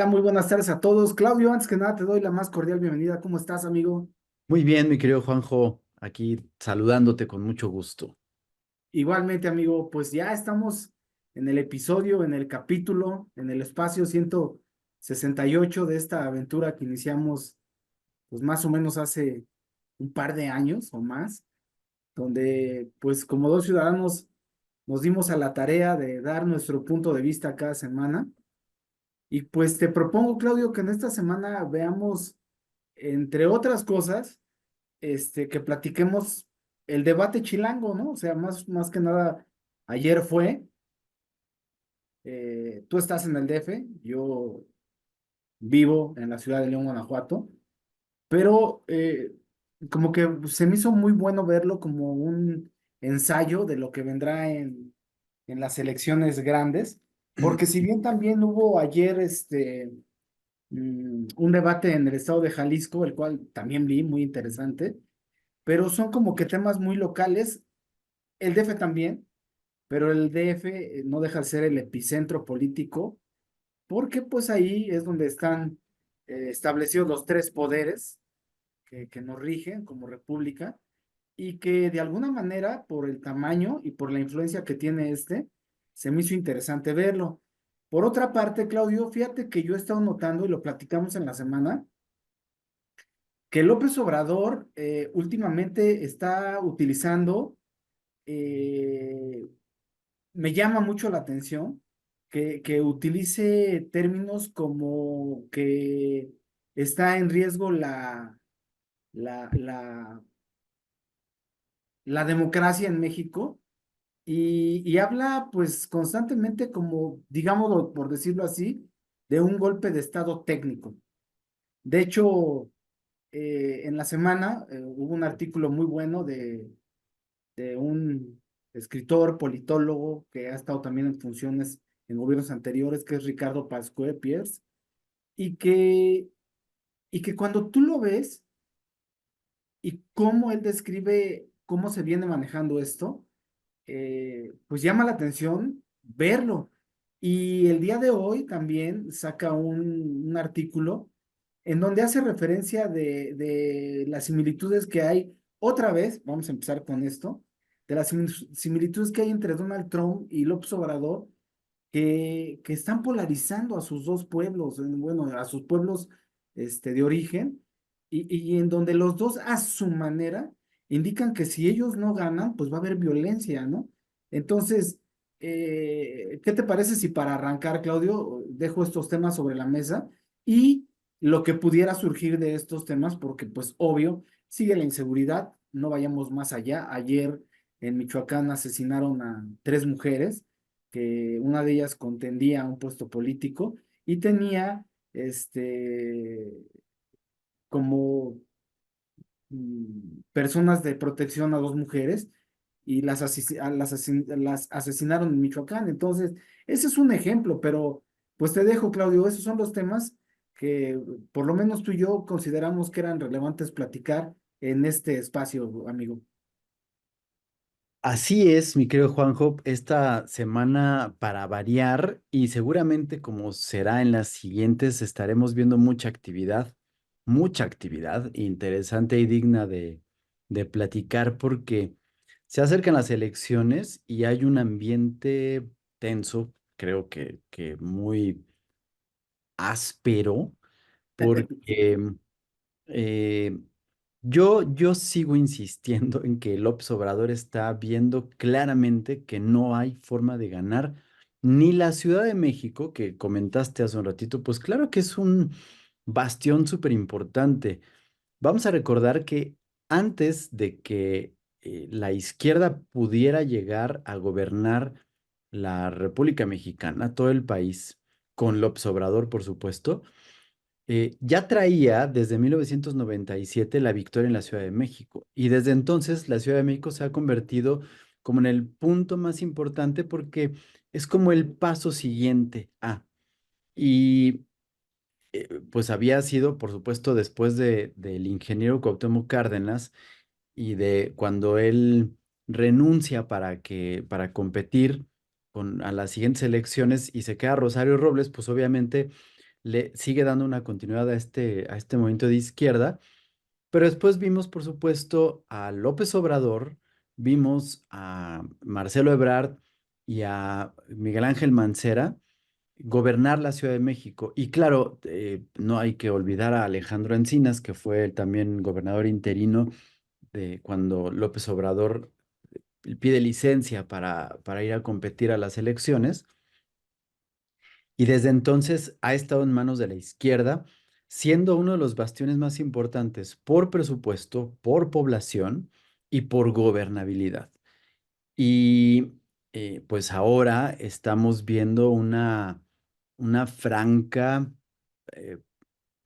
Hola, muy buenas tardes a todos. Claudio, antes que nada te doy la más cordial bienvenida. ¿Cómo estás, amigo? Muy bien, mi querido Juanjo, aquí saludándote con mucho gusto. Igualmente, amigo, pues ya estamos en el episodio, en el capítulo, en el espacio 168 de esta aventura que iniciamos, pues más o menos hace un par de años o más, donde pues como dos ciudadanos nos dimos a la tarea de dar nuestro punto de vista cada semana. Y pues te propongo, Claudio, que en esta semana veamos, entre otras cosas, que platiquemos el debate chilango, ¿no? O sea, más que nada, ayer fue, tú estás en el DF, yo vivo en la ciudad de León, Guanajuato, pero como que se me hizo muy bueno verlo como un ensayo de lo que vendrá en las elecciones grandes, porque si bien también hubo ayer un debate en el estado de Jalisco, el cual también vi muy interesante, pero son como que temas muy locales. El DF también, pero el DF no deja de ser el epicentro político, porque pues ahí es donde están establecidos los tres poderes que nos rigen como república y que de alguna manera, por el tamaño y por la influencia que tiene se me hizo interesante verlo. Por otra parte, Claudio, fíjate que yo he estado notando, y lo platicamos en la semana, que López Obrador últimamente está utilizando eh, me llama mucho la atención que utilice términos como que está en riesgo la, la, la democracia en México y habla pues constantemente como, digámoslo por decirlo así, de un golpe de estado técnico. De hecho, en la semana hubo un artículo muy bueno de un escritor, politólogo, que ha estado también en funciones en gobiernos anteriores, que es Ricardo Pascue Pierce, y que, y que cuando tú lo ves y cómo él describe cómo se viene manejando esto, pues llama la atención verlo. Y el día de hoy también saca un artículo en donde hace referencia de las similitudes que hay, otra vez, vamos a empezar con esto, de las similitudes que hay entre Donald Trump y López Obrador, que están polarizando a sus dos pueblos, bueno, a sus pueblos de origen, y en donde los dos a su manera indican que si ellos no ganan, pues va a haber violencia, ¿no? Entonces, ¿qué te parece si para arrancar, Claudio, dejo estos temas sobre la mesa y lo que pudiera surgir de estos temas, porque pues obvio, sigue la inseguridad, no vayamos más allá. Ayer en Michoacán asesinaron a tres mujeres, que una de ellas contendía un puesto político y tenía como personas de protección a dos mujeres y las asesinaron en Michoacán. Entonces, ese es un ejemplo, pero pues te dejo, Claudio, esos son los temas que por lo menos tú y yo consideramos que eran relevantes platicar en este espacio, amigo. Así es, mi querido Juanjo, esta semana para variar y seguramente como será en las siguientes estaremos viendo mucha actividad interesante y digna de platicar porque se acercan las elecciones y hay un ambiente tenso, creo que muy áspero, porque Eh, yo sigo insistiendo en que López Obrador está viendo claramente que no hay forma de ganar ni la Ciudad de México, que comentaste hace un ratito, pues claro que es un bastión súper importante. Vamos a recordar que antes de que la izquierda pudiera llegar a gobernar la República Mexicana, todo el país, con López Obrador, por supuesto, ya traía desde 1997 la victoria en la Ciudad de México y desde entonces la Ciudad de México se ha convertido como en el punto más importante porque es como el paso siguiente a. Y pues había sido, por supuesto, después del ingeniero Cuauhtémoc Cárdenas y de cuando él renuncia para competir a las siguientes elecciones y se queda Rosario Robles, pues obviamente le sigue dando una continuidad a este movimiento de izquierda, pero después vimos, por supuesto, a López Obrador, vimos a Marcelo Ebrard y a Miguel Ángel Mancera gobernar la Ciudad de México. Y claro, no hay que olvidar a Alejandro Encinas, que fue también gobernador interino de cuando López Obrador pide licencia para ir a competir a las elecciones. Y desde entonces ha estado en manos de la izquierda, siendo uno de los bastiones más importantes por presupuesto, por población y por gobernabilidad. Y pues ahora estamos viendo una franca eh,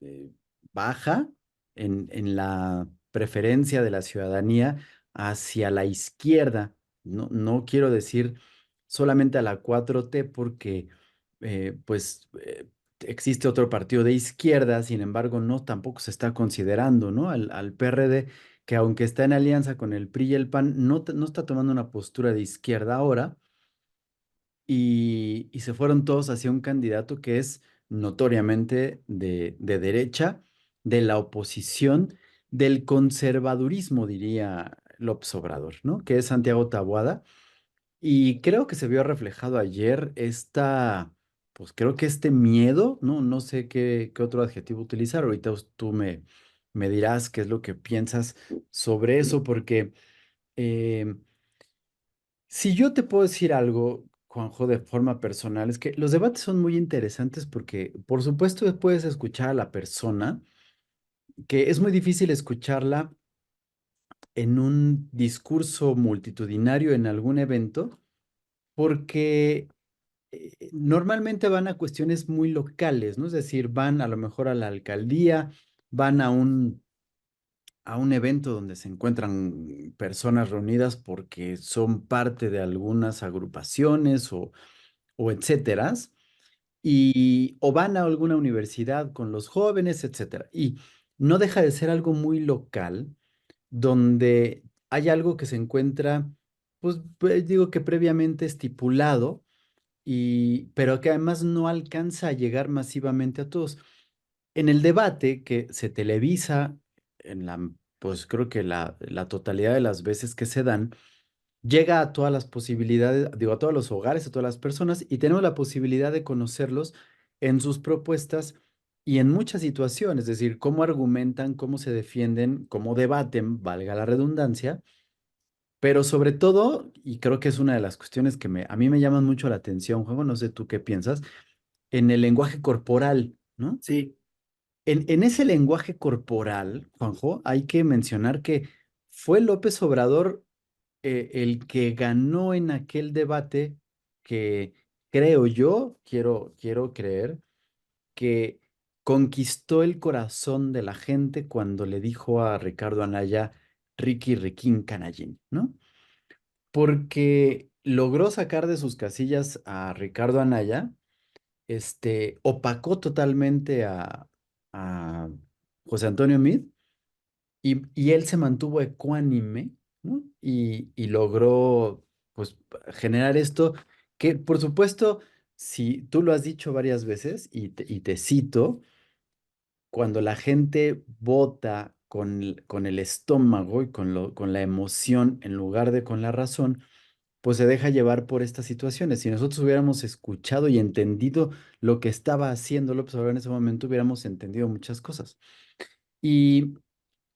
eh, baja en la preferencia de la ciudadanía hacia la izquierda. No, no quiero decir solamente a la 4T porque pues existe otro partido de izquierda, sin embargo, no tampoco se está considerando, ¿no? Al PRD, que aunque está en alianza con el PRI y el PAN, no está tomando una postura de izquierda ahora y se fueron todos hacia un candidato que es notoriamente de derecha, de la oposición, del conservadurismo, diría López Obrador, ¿no? Que es Santiago Taboada. Y creo que se vio reflejado ayer pues creo que este miedo, ¿no? No sé qué otro adjetivo utilizar. Ahorita tú me dirás qué es lo que piensas sobre eso, porque em, si yo te puedo decir algo, Juanjo, de forma personal, es que los debates son muy interesantes porque, por supuesto, puedes escuchar a la persona, que es muy difícil escucharla en un discurso multitudinario en algún evento, porque normalmente van a cuestiones muy locales, ¿no? Es decir, van a lo mejor a la alcaldía, van a un evento donde se encuentran personas reunidas porque son parte de algunas agrupaciones o etcéteras, y o van a alguna universidad con los jóvenes, etcétera. Y no deja de ser algo muy local, donde hay algo que se encuentra, pues digo que previamente estipulado, pero que además no alcanza a llegar masivamente a todos. En el debate que se televisa, pues creo que la totalidad de las veces que se dan, llega a todas las posibilidades, digo, a todos los hogares, a todas las personas, y tenemos la posibilidad de conocerlos en sus propuestas y en muchas situaciones, es decir, cómo argumentan, cómo se defienden, cómo debaten, valga la redundancia, pero sobre todo, y creo que es una de las cuestiones que a mí me llaman mucho la atención, Juego, no sé tú qué piensas, en el lenguaje corporal, ¿no? Sí, En ese lenguaje corporal, Juanjo, hay que mencionar que fue López Obrador el que ganó en aquel debate que creo yo, quiero creer, que conquistó el corazón de la gente cuando le dijo a Ricardo Anaya, Ricky Riquín Canallín, ¿no? Porque logró sacar de sus casillas a Ricardo Anaya, opacó totalmente a José Antonio Meade y él se mantuvo ecuánime, ¿no? Y logró, pues, generar esto que, por supuesto, si tú lo has dicho varias veces y te cito, cuando la gente vota con el estómago y con la emoción en lugar de con la razón, pues se deja llevar por estas situaciones. Si nosotros hubiéramos escuchado y entendido lo que estaba haciendo López Obrador en ese momento, hubiéramos entendido muchas cosas. Y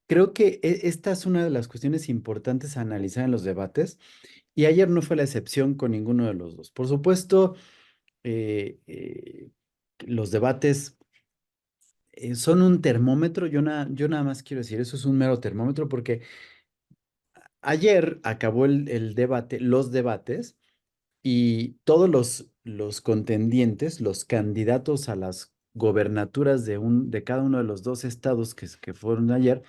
creo que esta es una de las cuestiones importantes a analizar en los debates, y ayer no fue la excepción con ninguno de los dos. Por supuesto, eh, eh, los debates son un termómetro, yo nada más quiero decir, eso es un mero termómetro porque ayer acabó el debate, los debates, y todos los contendientes, los candidatos a las gobernaturas de cada uno de los dos estados que fueron ayer,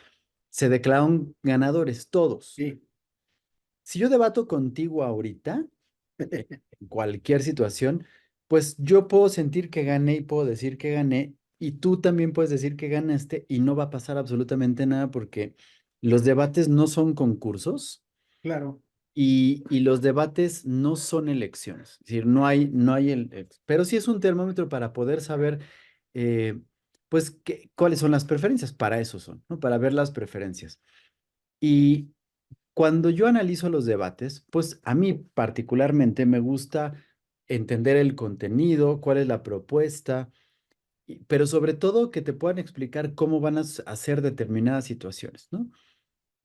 se declararon ganadores, todos. sí, Si yo debato contigo ahorita, en cualquier situación, pues yo puedo sentir que gané y puedo decir que gané, y tú también puedes decir que ganaste y no va a pasar absolutamente nada porque los debates no son concursos claro. y los debates no son elecciones. Es decir, no hay pero sí es un termómetro para poder saber eh, pues, cuáles son las preferencias. Para eso son, ¿no? Para ver las preferencias. Y cuando yo analizo los debates, pues a mí particularmente me gusta entender el contenido, cuál es la propuesta, pero sobre todo que te puedan explicar cómo van a hacer determinadas situaciones, ¿no?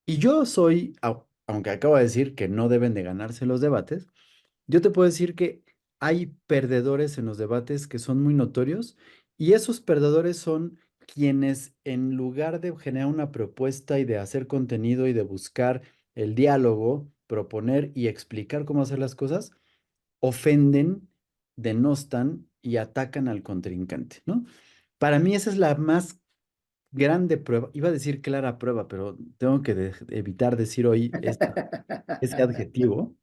Y yo soy, aunque acabo de decir que no deben de ganarse los debates, yo te puedo decir que hay perdedores en los debates que son muy notorios y esos perdedores son quienes en lugar de generar una propuesta y de hacer contenido y de buscar el diálogo, proponer y explicar cómo hacer las cosas, ofenden, denostan y atacan al contrincante, ¿no? Para mí esa es la más grande prueba. Iba a decir clara prueba, pero tengo que evitar decir hoy ese adjetivo.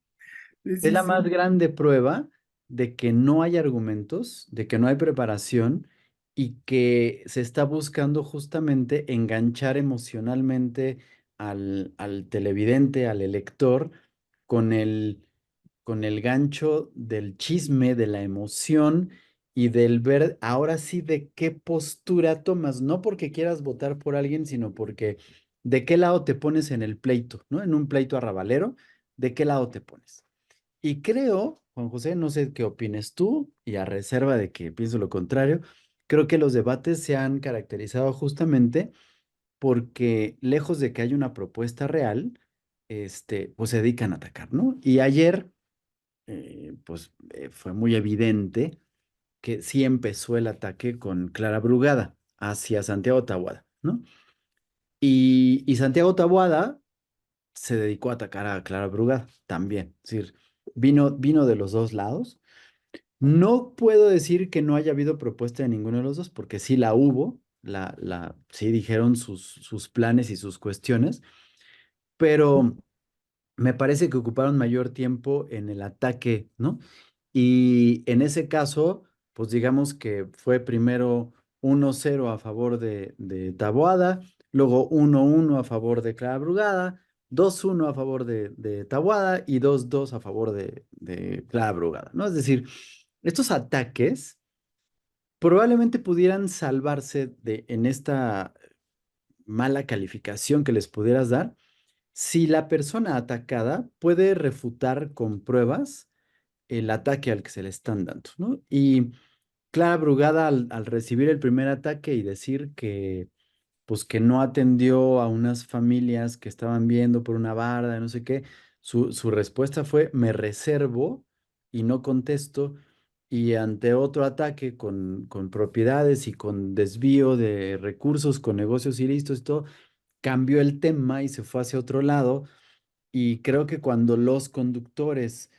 Sí, Es sí, la más sí. grande prueba de que no hay argumentos, de que no hay preparación y que se está buscando justamente enganchar emocionalmente al televidente, al elector, con con el gancho del chisme, de la emoción y del ver ahora sí de qué postura tomas, no porque quieras votar por alguien, sino porque de qué lado te pones en el pleito, ¿no? En un pleito arrabalero, ¿de qué lado te pones? Y creo, Juan José, no sé qué opines tú, y a reserva de que pienso lo contrario, creo que los debates se han caracterizado justamente porque lejos de que haya una propuesta real, pues se dedican a atacar, ¿no? Y ayer, fue muy evidente que sí empezó el ataque con Clara Brugada hacia Santiago Tabuada, ¿no? Y Santiago Tabuada se dedicó a atacar a Clara Brugada también, es decir, vino de los dos lados. No puedo decir que no haya habido propuesta de ninguno de los dos, porque sí la hubo, sí dijeron sus planes y sus cuestiones, pero me parece que ocuparon mayor tiempo en el ataque, ¿no? Y en ese caso, pues digamos que fue primero 1-0 a favor de Taboada, luego 1-1 a favor de Clara Brugada, 2-1 a favor de Taboada y 2-2 a favor de Clara Brugada, ¿no? Es decir, estos ataques probablemente pudieran salvarse en esta mala calificación que les pudieras dar si la persona atacada puede refutar con pruebas el ataque al que se le están dando, ¿no? Y Clara Brugada al recibir el primer ataque y decir que, pues, que no atendió a unas familias que estaban viendo por una barda, no sé qué, su respuesta fue, me reservo y no contesto. Y ante otro ataque con propiedades y con desvío de recursos, con negocios ilícitos y todo, cambió el tema y se fue hacia otro lado y creo que cuando los conductores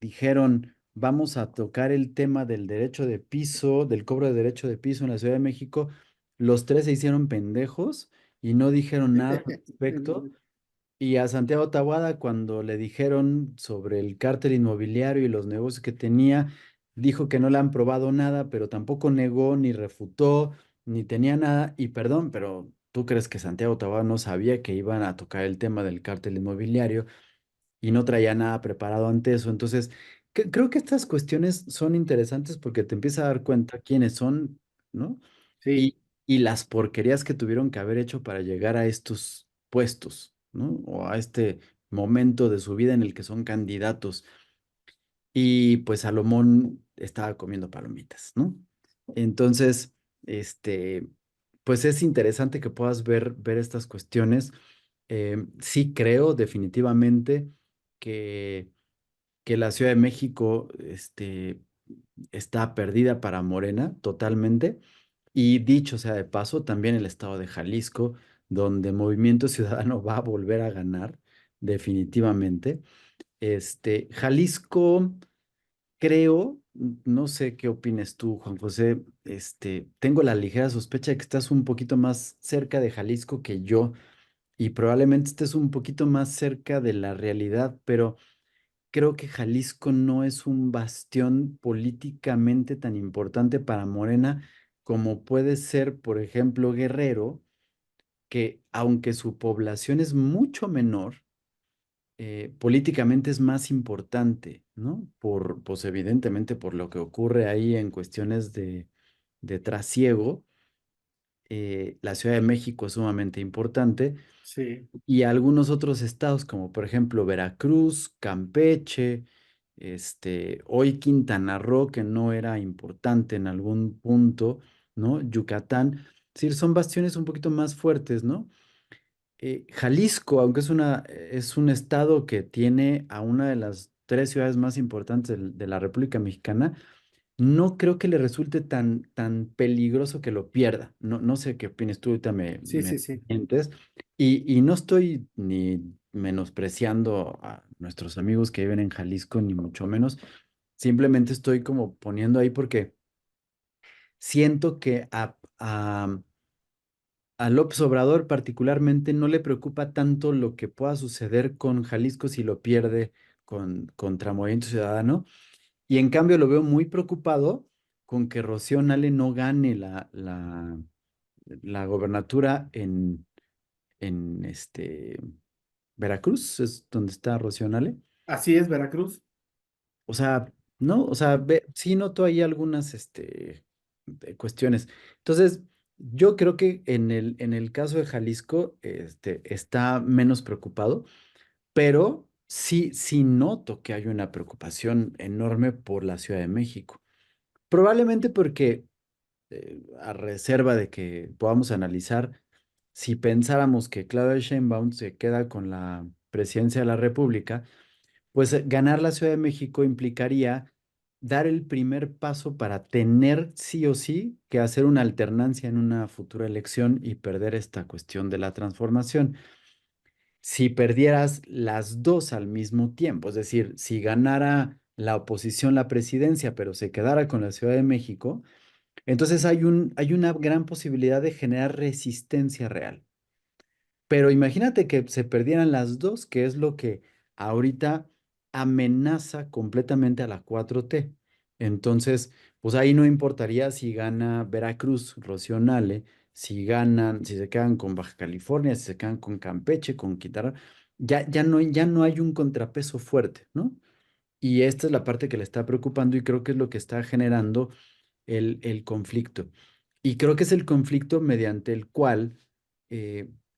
dijeron, vamos a tocar el tema del derecho de piso, del cobro de derecho de piso en la Ciudad de México, los tres se hicieron pendejos y no dijeron nada al respecto. Y a Santiago Taboada, cuando le dijeron sobre el cártel inmobiliario y los negocios que tenía, dijo que no le han probado nada, pero tampoco negó, ni refutó, ni tenía nada. Y perdón, pero ¿tú crees que Santiago Taboada no sabía que iban a tocar el tema del cártel inmobiliario y no traía nada preparado ante eso? Entonces, creo que estas cuestiones son interesantes porque te empiezas a dar cuenta quiénes son, ¿no? Sí, Y las porquerías que tuvieron que haber hecho para llegar a estos puestos, ¿no? O a este momento de su vida en el que son candidatos. Y pues Salomón estaba comiendo palomitas, ¿no? Entonces, este, pues es interesante que puedas ver estas cuestiones. Sí creo definitivamente que, que la Ciudad de México, está perdida para Morena totalmente. Y dicho sea de paso, también el estado de Jalisco, donde Movimiento Ciudadano va a volver a ganar, definitivamente. Jalisco, creo, no sé qué opines tú, Juan José, tengo la ligera sospecha de que estás un poquito más cerca de Jalisco que yo y probablemente estés un poquito más cerca de la realidad, pero creo que Jalisco no es un bastión políticamente tan importante para Morena como puede ser, por ejemplo, Guerrero, que aunque su población es mucho menor, políticamente es más importante, ¿no? Pues evidentemente por lo que ocurre ahí en cuestiones de trasiego. La Ciudad de México es sumamente importante Sí, y algunos otros estados como por ejemplo Veracruz, Campeche, hoy Quintana Roo, que no era importante en algún punto, ¿no? Yucatán, es decir, son bastiones un poquito más fuertes, ¿no? Jalisco, aunque es un estado que tiene a una de las tres ciudades más importantes de la República Mexicana, no creo que le resulte tan peligroso que lo pierda. No sé qué opinas tú, ahorita sí, me sí, sí. mientes. Y no estoy ni menospreciando a nuestros amigos que viven en Jalisco, ni mucho menos. Simplemente estoy como poniendo ahí porque siento que a López Obrador particularmente no le preocupa tanto lo que pueda suceder con Jalisco si lo pierde contra Movimiento Ciudadano. Y en cambio lo veo muy preocupado con que Rocío Nale no gane la gobernatura en Veracruz, es donde está Rocío Nale. Así es, Veracruz. O sea, ¿no? O sea, sí noto ahí algunas cuestiones. Entonces, yo creo que en el caso de Jalisco, está menos preocupado, pero sí noto que hay una preocupación enorme por la Ciudad de México. Probablemente porque, a reserva de que podamos analizar, si pensáramos que Claudia Sheinbaum se queda con la presidencia de la República, pues ganar la Ciudad de México implicaría dar el primer paso para tener sí o sí que hacer una alternancia en una futura elección y perder esta cuestión de la transformación. Si perdieras las dos al mismo tiempo, es decir, si ganara la oposición la presidencia, pero se quedara con la Ciudad de México, entonces hay una gran posibilidad de generar resistencia real. Pero imagínate que se perdieran las dos, que es lo que ahorita amenaza completamente a la 4T. Entonces, pues ahí no importaría si gana Veracruz, Rocío Nale, si se quedan con Baja California, si se quedan con Campeche, con Quintana, ya no hay un contrapeso fuerte, ¿no? Y esta es la parte que le está preocupando y creo que es lo que está generando el conflicto. Y creo que es el conflicto mediante el cual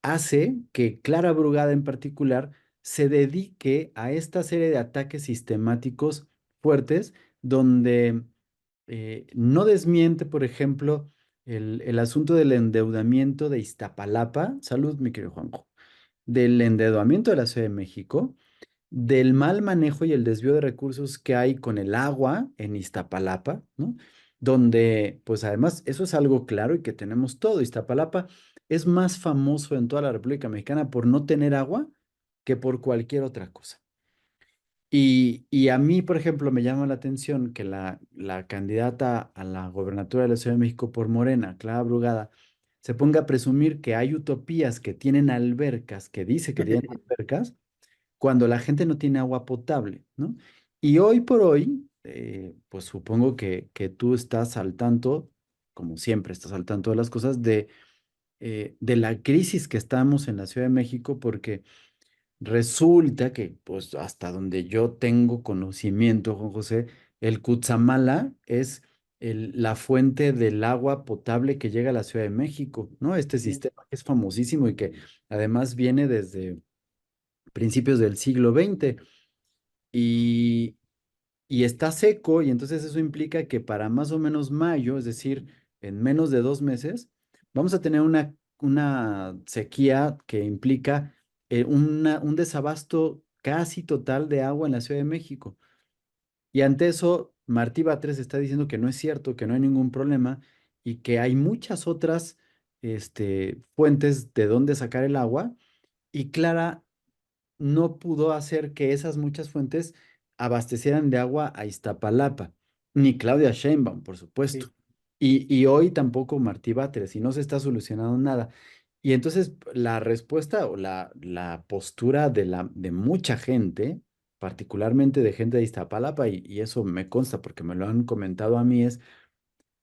hace que Clara Brugada en particular se dedique a esta serie de ataques sistemáticos fuertes donde no desmiente, por ejemplo, el asunto del endeudamiento de Iztapalapa, salud, mi querido Juanjo, del endeudamiento de la Ciudad de México, del mal manejo y el desvío de recursos que hay con el agua en Iztapalapa, ¿no? Donde, pues además, eso es algo claro y que tenemos todo. Iztapalapa es más famoso en toda la República Mexicana por no tener agua que por cualquier otra cosa. Y a mí, por ejemplo, me llama la atención que la candidata a la gobernatura de la Ciudad de México por Morena, Clara Brugada, se ponga a presumir que hay utopías que tienen albercas, que dice que tienen albercas, cuando la gente no tiene agua potable, ¿no? Y hoy por hoy, pues supongo que tú estás al tanto, como siempre estás al tanto de las cosas, de la crisis que estamos en la Ciudad de México, porque resulta que, pues hasta donde yo tengo conocimiento, Juan José, el Cutzamala es la fuente del agua potable que llega a la Ciudad de México, ¿no? Este sistema que es famosísimo y que además viene desde principios del siglo XX y, y está seco y entonces eso implica que para más o menos mayo, es decir, en menos de 2 meses, vamos a tener una sequía que implica un desabasto casi total de agua en la Ciudad de México. Y ante eso, Martí Batres está diciendo que no es cierto, que no hay ningún problema y que hay muchas otras fuentes de dónde sacar el agua. Y Clara no pudo hacer que esas muchas fuentes abastecieran de agua a Iztapalapa, ni Claudia Sheinbaum, por supuesto. Sí, Y hoy tampoco Martí Batres, y no se está solucionando nada. Y entonces la respuesta o la postura de mucha gente, particularmente de gente de Iztapalapa, y eso me consta porque me lo han comentado a mí, es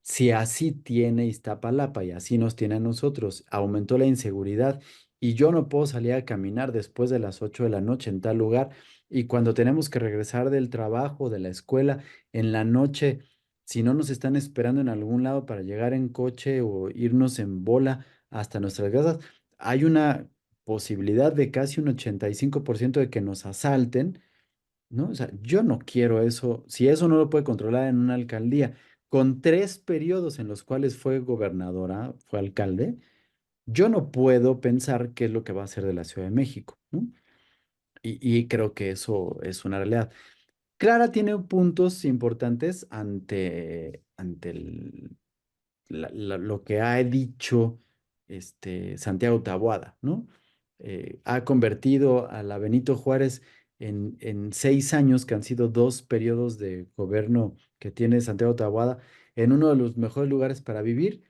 si así tiene Iztapalapa y así nos tiene a nosotros, aumentó la inseguridad y yo no puedo salir a caminar después de las 8 de la noche en tal lugar y cuando tenemos que regresar del trabajo, de la escuela, en la noche si no nos están esperando en algún lado para llegar en coche o irnos en bola hasta nuestras casas, hay una posibilidad de casi un 85% de que nos asalten, ¿no? O sea, yo no quiero eso. Si eso no lo puede controlar en una alcaldía, con 3 periodos en los cuales fue gobernadora, fue alcalde, yo no puedo pensar qué es lo que va a hacer de la Ciudad de México, ¿no? Y creo que eso es una realidad. Clara tiene puntos importantes ante lo que ha dicho Santiago Taboada, ¿no? Ha convertido a la Benito Juárez en 6 años, que han sido 2 periodos de gobierno que tiene Santiago Taboada, en uno de los mejores lugares para vivir.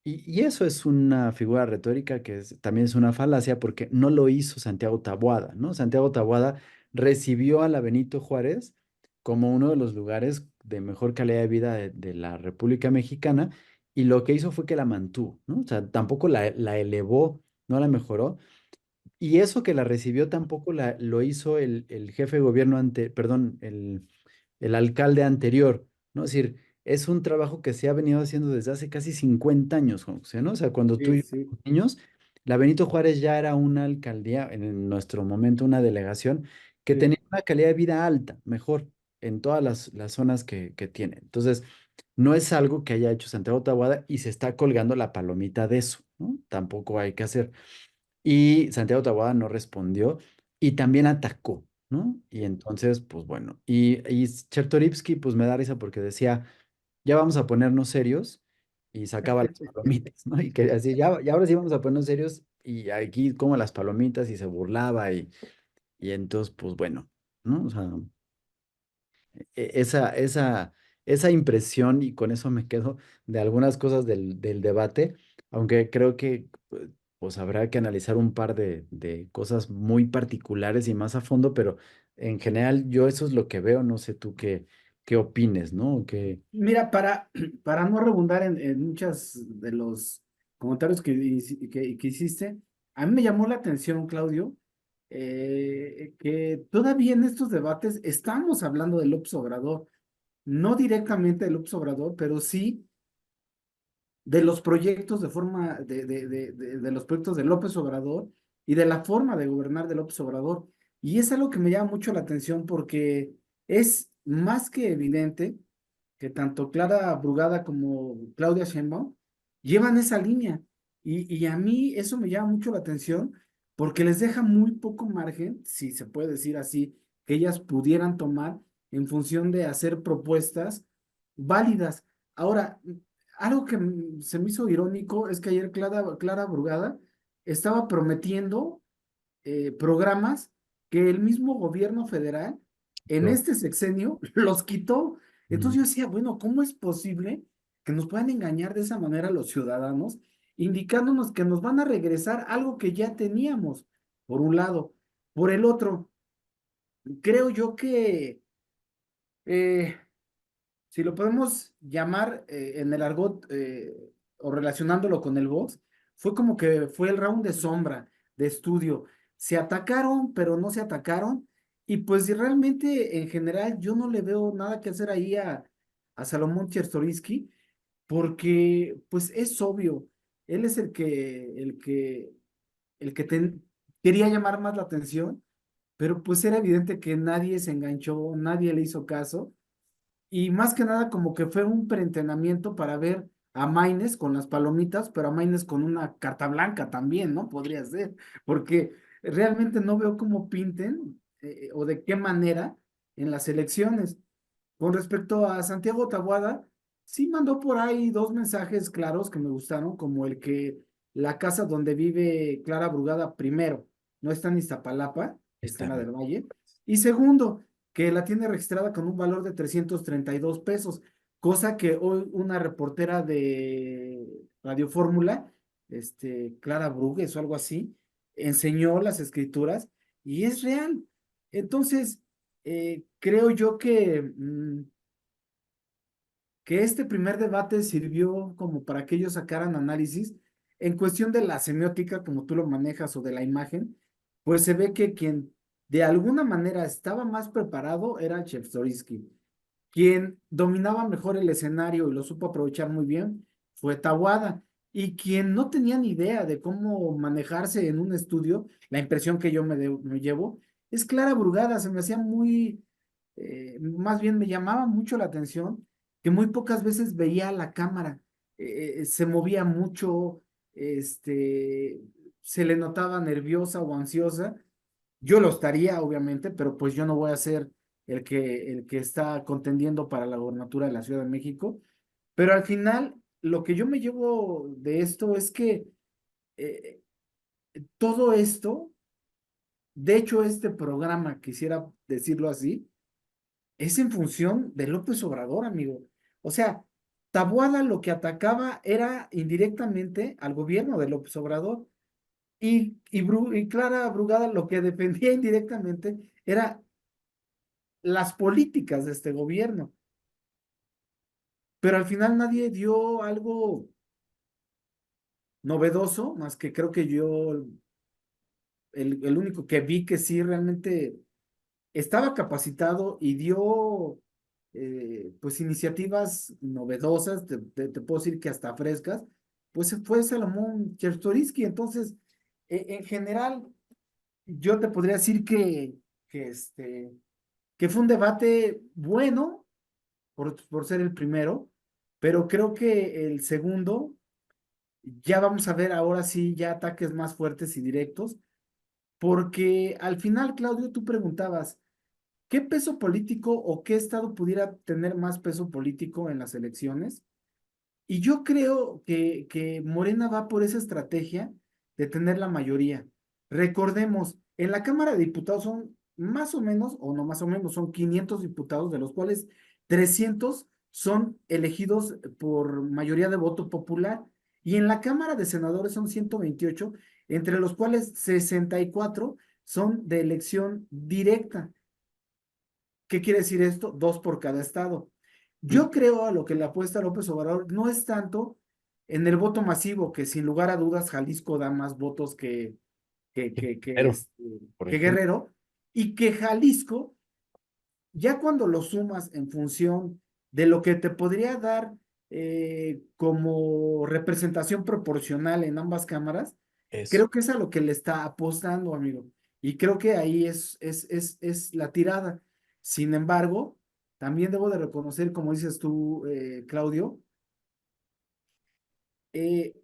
Y eso es una figura retórica que también es una falacia porque no lo hizo Santiago Taboada, ¿no? Santiago Taboada recibió a la Benito Juárez como uno de los lugares de mejor calidad de vida de la República Mexicana, y lo que hizo fue que la mantuvo, ¿no? O sea, tampoco la elevó, no la mejoró, y eso que la recibió tampoco lo hizo el jefe de gobierno perdón, el alcalde anterior, ¿no? Es decir, es un trabajo que se ha venido haciendo desde hace casi 50 años, Juan José, ¿no? O sea, cuando tú Sí, y yo sí, éramos niños, la Benito Juárez ya era una alcaldía, en nuestro momento una delegación, que sí. tenía una calidad de vida alta, mejor, en todas las zonas que tiene. Entonces, no es algo que haya hecho Santiago Taboada y se está colgando la palomita de eso, ¿no? Tampoco hay que hacer. Y Santiago Taboada no respondió y también atacó, ¿no? Y entonces, pues bueno, y Chertorivsky, pues me da risa porque decía, ya vamos a ponernos serios, y sacaba las palomitas, ¿no? Y que así, ya ahora sí vamos a ponernos serios, y aquí como las palomitas y se burlaba, y entonces, pues bueno, ¿no? O sea, esa impresión, y con eso me quedo de algunas cosas del debate, aunque creo que pues habrá que analizar un par de cosas muy particulares y más a fondo, pero en general yo eso es lo que veo, no sé tú qué opines, ¿no? Que Mira, para no redundar en muchas de los comentarios que hiciste, a mí me llamó la atención, Claudio, que todavía en estos debates estamos hablando del López Obrador, no directamente del López Obrador, pero sí de los proyectos de forma, de los proyectos de López Obrador y de la forma de gobernar de López Obrador. Y es algo que me llama mucho la atención porque es más que evidente que tanto Clara Brugada como Claudia Sheinbaum llevan esa línea. Y a mí eso me llama mucho la atención porque les deja muy poco margen, si se puede decir así, que ellas pudieran tomar en función de hacer propuestas válidas. Ahora, algo que se me hizo irónico es que ayer Clara Brugada estaba prometiendo programas que el mismo gobierno federal en yo, este sexenio los quitó. Entonces mm, yo decía, bueno, ¿cómo es posible que nos puedan engañar de esa manera los ciudadanos, indicándonos que nos van a regresar algo que ya teníamos, por un lado? Por el otro, creo yo que eh, si lo podemos llamar en el argot o relacionándolo con el box, fue como que fue el round de sombra, de estudio. Se atacaron, pero no se atacaron. Y pues realmente en general yo no le veo nada que hacer ahí a Salomón Chertoriski, porque pues es obvio, él es el que quería llamar más la atención, pero pues era evidente que nadie se enganchó, nadie le hizo caso y más que nada como que fue un preentrenamiento para ver a Maines con las palomitas, pero a Maines con una carta blanca también, ¿no? Podría ser, porque realmente no veo cómo pinten o de qué manera en las elecciones. Con respecto a Santiago Tabuada, sí mandó por ahí dos mensajes claros que me gustaron, como el que la casa donde vive Clara Brugada, primero, no está en Iztapalapa, está en está la bien. del Valle, y segundo, que la tiene registrada con un valor de 332 pesos, cosa que hoy una reportera de Radio Fórmula, Clara Brugues o algo así, enseñó las escrituras y es real. Entonces, creo yo que este primer debate sirvió como para que ellos sacaran análisis en cuestión de la semiótica, como tú lo manejas, o de la imagen, pues se ve que quien de alguna manera estaba más preparado era Chertoriski. Quien dominaba mejor el escenario y lo supo aprovechar muy bien fue Taboada. Y quien no tenía ni idea de cómo manejarse en un estudio, la impresión que yo me llevo, es Clara Brugada. Se me hacía muy, más bien me llamaba mucho la atención que muy pocas veces veía la cámara. Se movía mucho, este, se le notaba nerviosa o ansiosa. Yo lo estaría, obviamente, pero pues yo no voy a ser el que está contendiendo para la gobernatura de la Ciudad de México. Pero al final, lo que yo me llevo de esto es que eh, todo esto, de hecho, este programa, quisiera decirlo así, es en función de López Obrador, amigo. O sea, Taboada lo que atacaba era indirectamente al gobierno de López Obrador. Y Clara Brugada lo que defendía indirectamente era las políticas de este gobierno. Pero al final nadie dio algo novedoso, más que creo que yo, el único que vi que sí realmente estaba capacitado y dio pues iniciativas novedosas, te puedo decir que hasta frescas, pues fue Salomón Chertoriski. Entonces, en general, yo te podría decir que, este, que fue un debate bueno por ser el primero, pero creo que el segundo, ya vamos a ver ahora sí ya ataques más fuertes y directos, porque al final, Claudio, tú preguntabas, ¿qué peso político o qué estado pudiera tener más peso político en las elecciones? Y yo creo que Morena va por esa estrategia de tener la mayoría. Recordemos, en la Cámara de Diputados son más o menos, o no más o menos, son 500 diputados, de los cuales 300 son elegidos por mayoría de voto popular. Y en la Cámara de Senadores son 128, entre los cuales 64 son de elección directa. ¿Qué quiere decir esto? Dos por cada estado. Mm, Yo creo a lo que le apuesta López Obrador no es tanto en el voto masivo, que sin lugar a dudas Jalisco da más votos que, que, que, Pero, este, por que ejemplo, Guerrero, y que Jalisco, ya cuando lo sumas en función de lo que te podría dar como representación proporcional en ambas cámaras, eso. creo que es a lo que le está apostando, amigo. Y creo que ahí es la tirada. Sin embargo, también debo de reconocer, como dices tú, Claudio,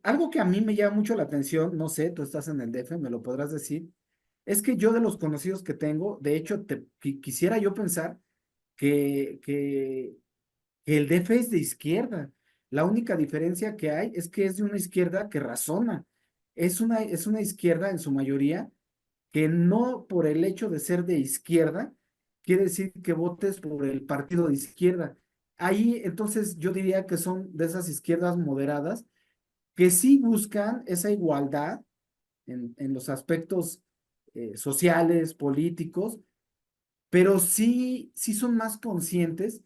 algo que a mí me llama mucho la atención, no sé, tú estás en el DF, me lo podrás decir, es que yo de los conocidos que tengo, de hecho, quisiera yo pensar que el DF es de izquierda. La única diferencia que hay es que es de una izquierda que razona. Es una izquierda en su mayoría que no por el hecho de ser de izquierda quiere decir que votes por el partido de izquierda. Ahí entonces yo diría que son de esas izquierdas moderadas que sí buscan esa igualdad en los aspectos sociales, políticos, pero sí son más conscientes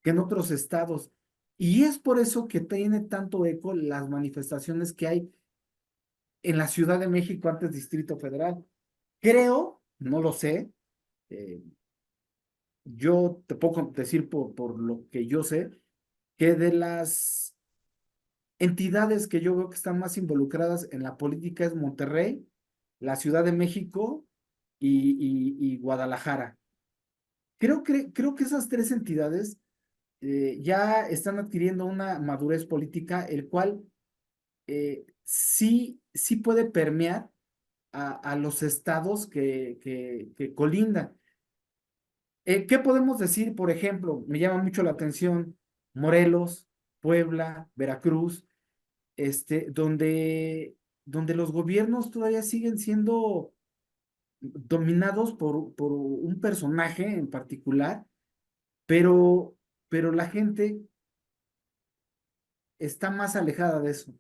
que en otros estados. Y es por eso que tiene tanto eco las manifestaciones que hay en la Ciudad de México, antes Distrito Federal. Creo, no lo sé, eh, yo te puedo decir por lo que yo sé, que de las entidades que yo veo que están más involucradas en la política es Monterrey, la Ciudad de México y Guadalajara. Creo que esas tres entidades ya están adquiriendo una madurez política, el cual sí puede permear a los estados que colindan. ¿Qué podemos decir? Por ejemplo, me llama mucho la atención Morelos, Puebla, Veracruz, donde los gobiernos todavía siguen siendo dominados por un personaje en particular, pero, pero la gente está más alejada de eso.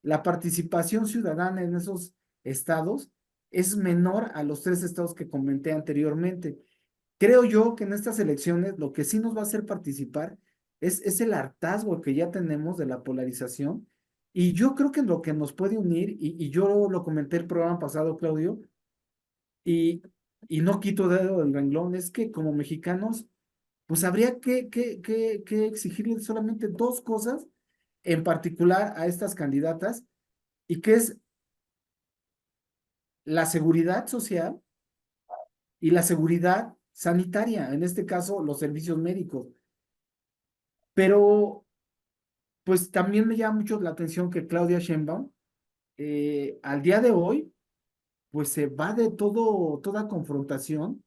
La participación ciudadana en esos estados es menor a los tres estados que comenté anteriormente. Creo yo que en estas elecciones lo que sí nos va a hacer participar es el hartazgo que ya tenemos de la polarización. Y yo creo que lo que nos puede unir, y yo lo comenté el programa pasado, Claudio, y, y no quito dedo del renglón, es que como mexicanos pues habría que exigirle solamente dos cosas en particular a estas candidatas, y que es la seguridad social y la seguridad sanitaria, en este caso los servicios médicos. Pero pues también me llama mucho la atención que Claudia Sheinbaum, al día de hoy, pues se va de toda confrontación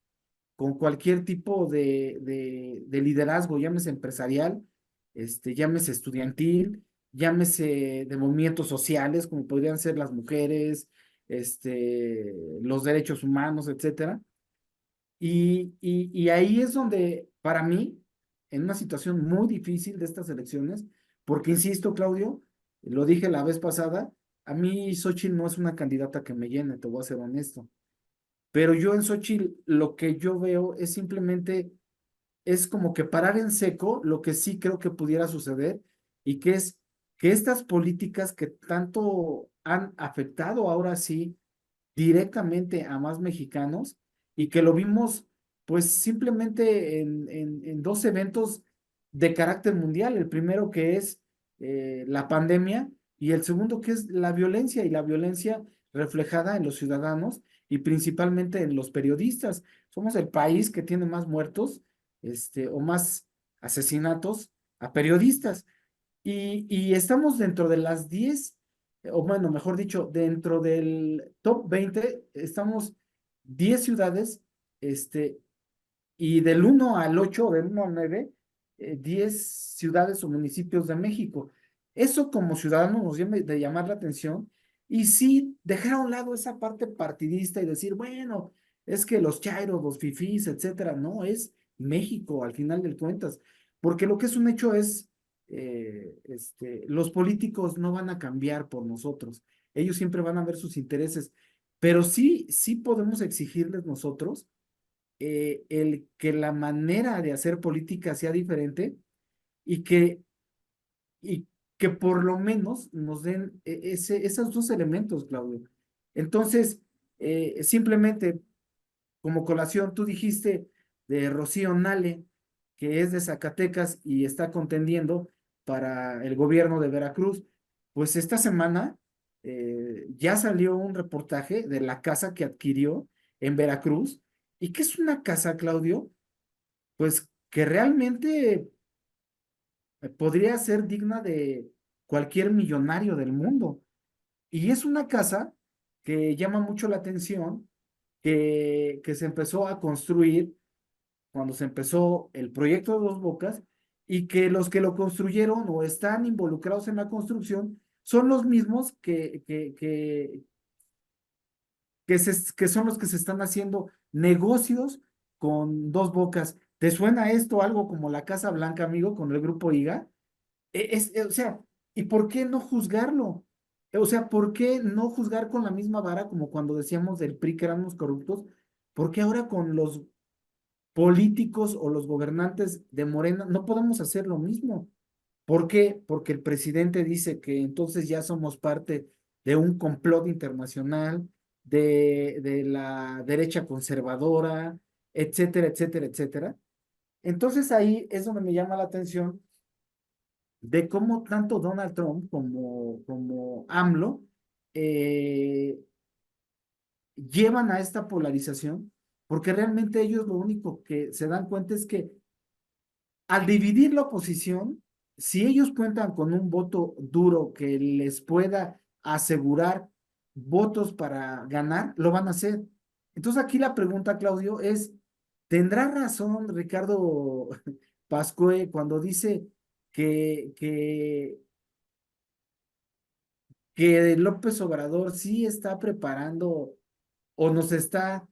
con cualquier tipo de liderazgo, llámese empresarial, llámese estudiantil, llámese de movimientos sociales, como podrían ser las mujeres, los derechos humanos, etcétera. Y ahí es donde, para mí, en una situación muy difícil de estas elecciones, porque insisto, Claudio, lo dije la vez pasada, a mí Xochitl no es una candidata que me llene, te voy a ser honesto. Pero yo en Xochitl lo que yo veo es simplemente, es como que parar en seco lo que sí creo que pudiera suceder, y que es que estas políticas que tanto han afectado ahora sí directamente a más mexicanos, y que lo vimos pues simplemente en dos eventos de carácter mundial, el primero que es la pandemia, y el segundo que es la violencia, y la violencia reflejada en los ciudadanos y principalmente en los periodistas. Somos el país que tiene más muertos, o más asesinatos a periodistas. Y estamos dentro de las 10, o bueno, mejor dicho, dentro del top 20 estamos 10 ciudades, este, y del 1 al 8, del 1 al 9, 10 ciudades o municipios de México. Eso como ciudadanos nos debe de llamar la atención, y sí dejar a un lado esa parte partidista y decir, bueno, es que los chairos, los fifís, etcétera, no, es México al final de cuentas, porque lo que es un hecho es, los políticos no van a cambiar por nosotros, ellos siempre van a ver sus intereses, pero sí, sí podemos exigirles nosotros el que la manera de hacer política sea diferente, y y que por lo menos nos den esos dos elementos, Claudio. Entonces, simplemente como colación, tú dijiste de Rocío Nale, que es de Zacatecas y está contendiendo para el gobierno de Veracruz. Pues esta semana ya salió un reportaje de la casa que adquirió en Veracruz, y que es una casa, Claudio, pues que realmente podría ser digna de cualquier millonario del mundo. Y es una casa que llama mucho la atención, que se empezó a construir cuando se empezó el proyecto de Dos Bocas, y que los que lo construyeron o están involucrados en la construcción son los mismos que son los que se están haciendo negocios con Dos Bocas. ¿Te suena esto algo como la Casa Blanca, amigo, con el grupo IGA? O sea, ¿y por qué no juzgarlo? O sea, ¿por qué no juzgar con la misma vara como cuando decíamos del PRI que éramos corruptos? ¿Por qué ahora con los políticos o los gobernantes de Morena no podemos hacer lo mismo? ¿Por qué? Porque el presidente dice que entonces ya somos parte de un complot internacional, de la derecha conservadora, etcétera, etcétera, etcétera. Entonces ahí es donde me llama la atención de cómo tanto Donald Trump como AMLO eh, llevan a esta polarización, porque realmente ellos lo único que se dan cuenta es que al dividir la oposición, si ellos cuentan con un voto duro que les pueda asegurar votos para ganar, lo van a hacer. Entonces aquí la pregunta, Claudio, es, ¿tendrá razón Ricardo Pascue cuando dice que, que, que López Obrador sí está preparando o nos está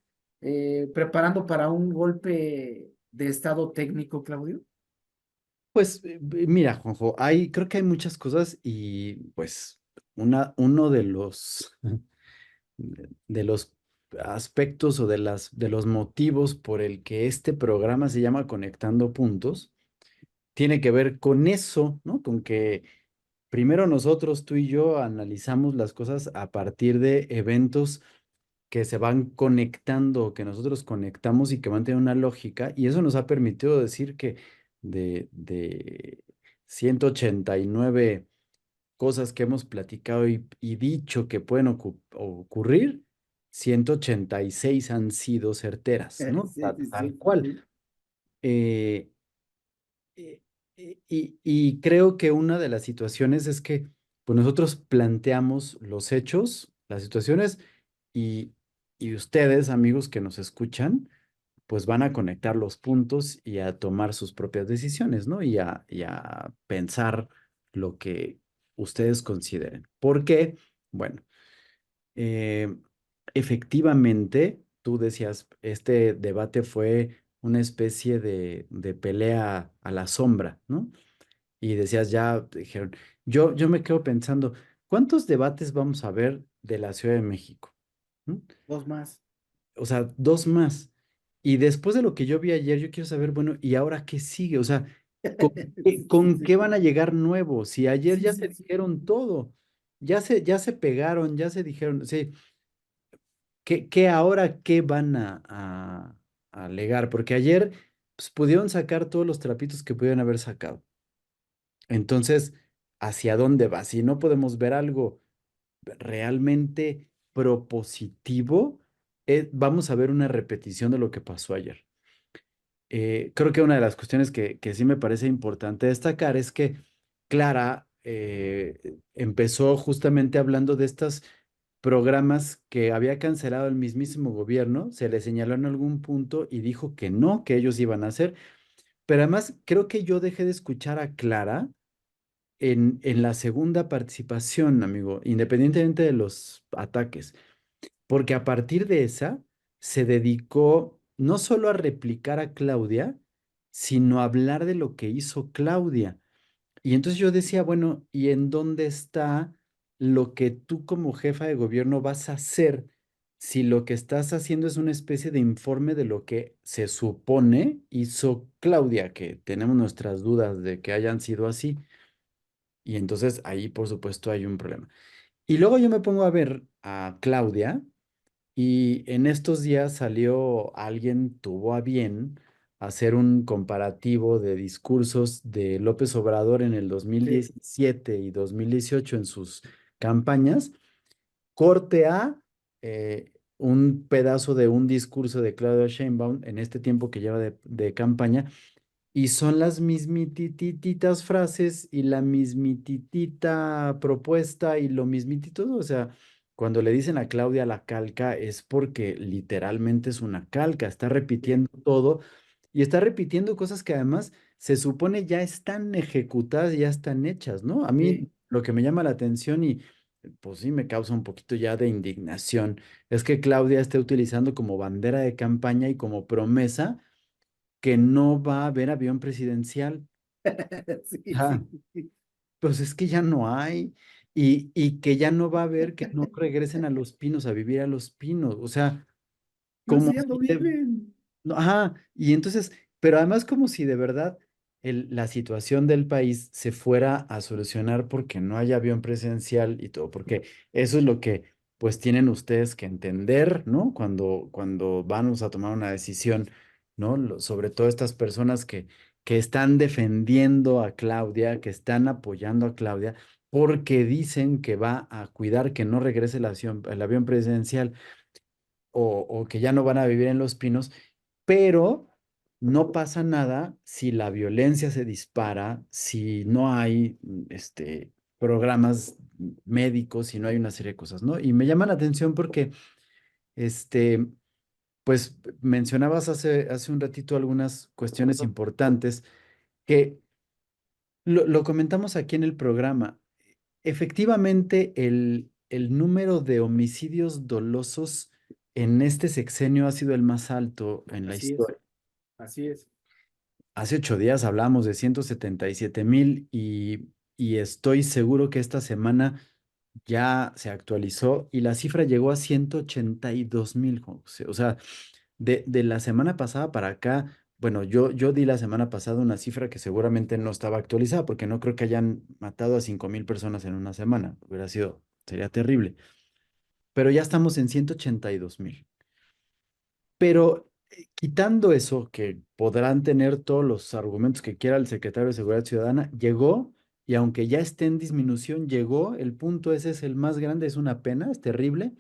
preparando para un golpe de estado técnico, Claudio? Pues mira, Juanjo, creo que hay muchas cosas y pues uno de los aspectos o de los motivos por el que este programa se llama Conectando Puntos tiene que ver con eso, ¿no? Con que primero nosotros, tú y yo, analizamos las cosas a partir de eventos que se van conectando, que nosotros conectamos y que van teniendo una lógica, y eso nos ha permitido decir que de 189 cosas que hemos platicado y dicho que pueden ocurrir, 186 han sido certeras, ¿no? Sí, sí, Tal sí, sí, cual. sí. Eh, eh, y creo que una de las situaciones es que pues nosotros planteamos los hechos, las situaciones, y, y ustedes, amigos que nos escuchan, pues van a conectar los puntos y a tomar sus propias decisiones, ¿no? Y a pensar lo que ustedes consideren. ¿Por qué? Bueno, eh, efectivamente, tú decías, este debate fue una especie de pelea a la sombra, ¿no? Y decías, ya dijeron, yo me quedo pensando, ¿cuántos debates vamos a ver de la Ciudad de México? ¿Mm? Dos más. O sea, dos más. Y después de lo que yo vi ayer, yo quiero saber, bueno, ¿y ahora qué sigue? O sea, ¿con qué, Sí, sí, con qué sí. van a llegar nuevos? Si ayer Sí, ya sí, se sí. dijeron todo, ya se pegaron, ya se dijeron, sí, ¿qué ahora qué van a alegar? Porque ayer pues, pudieron sacar todos los trapitos que pudieron haber sacado. Entonces, ¿hacia dónde va? Si no podemos ver algo realmente propositivo, vamos a ver una repetición de lo que pasó ayer. Creo que una de las cuestiones que sí me parece importante destacar es que Clara empezó justamente hablando de estos programas que había cancelado el mismísimo gobierno, se le señaló en algún punto y dijo que no, que ellos iban a hacer, pero además creo que yo dejé de escuchar a Clara en la segunda participación, amigo, independientemente de los ataques, porque a partir de esa se dedicó no solo a replicar a Claudia, sino a hablar de lo que hizo Claudia. Y entonces yo decía, bueno, ¿y en dónde está lo que tú como jefa de gobierno vas a hacer si lo que estás haciendo es una especie de informe de lo que se supone hizo Claudia, que tenemos nuestras dudas de que hayan sido así? Y entonces ahí, por supuesto, hay un problema. Y luego yo me pongo a ver a Claudia y en estos días salió alguien, tuvo a bien hacer un comparativo de discursos de López Obrador en el dos mil Sí, diecisiete y 2018 en sus campañas, corte a un pedazo de un discurso de Claudia Sheinbaum en este tiempo que lleva de campaña y son las mismitititas frases y la mismititita propuesta y lo mismitito, o sea, cuando le dicen a Claudia la calca es porque literalmente es una calca, está sí, repitiendo todo y está repitiendo cosas que además se supone ya están ejecutadas y ya están hechas, ¿no? A sí. mí lo que me llama la atención y pues sí me causa un poquito ya de indignación es que Claudia esté utilizando como bandera de campaña y como promesa que no va a haber avión presidencial. Sí, Ah, sí, sí. pues es que ya no hay. Y que ya no va a haber que no regresen a Los Pinos, a vivir a Los Pinos. O sea, No, como sí, ya no si de- viven. no, ajá, y entonces, pero además como si de verdad la situación del país se fuera a solucionar porque no hay avión presidencial y todo, porque eso es lo que pues tienen ustedes que entender, ¿no? Cuando vamos a tomar una decisión, ¿no? Sobre todo estas personas que están defendiendo a Claudia, que están apoyando a Claudia, porque dicen que va a cuidar que no regrese el avión presidencial o que ya no van a vivir en Los Pinos, pero no pasa nada si la violencia se dispara, si no hay programas médicos, si no hay una serie de cosas, ¿no? Y me llama la atención porque, este, pues mencionabas hace un ratito algunas cuestiones importantes que lo comentamos aquí en el programa. Efectivamente, el número de homicidios dolosos en este sexenio ha sido el más alto en la Así es, historia. así es. Hace 8 días hablamos de 177,000 y estoy seguro que esta semana ya se actualizó y la cifra llegó a 182,000, Juan José. O sea, de la semana pasada para acá, bueno, yo di la semana pasada una cifra que seguramente no estaba actualizada porque no creo que hayan matado a 5,000 personas en una semana. Sería terrible. pero ya estamos en 182,000. Pero quitando eso, que podrán tener todos los argumentos que quiera el secretario de Seguridad Ciudadana, llegó, y aunque ya esté en disminución, llegó, el punto ese es el más grande, es una pena, es terrible,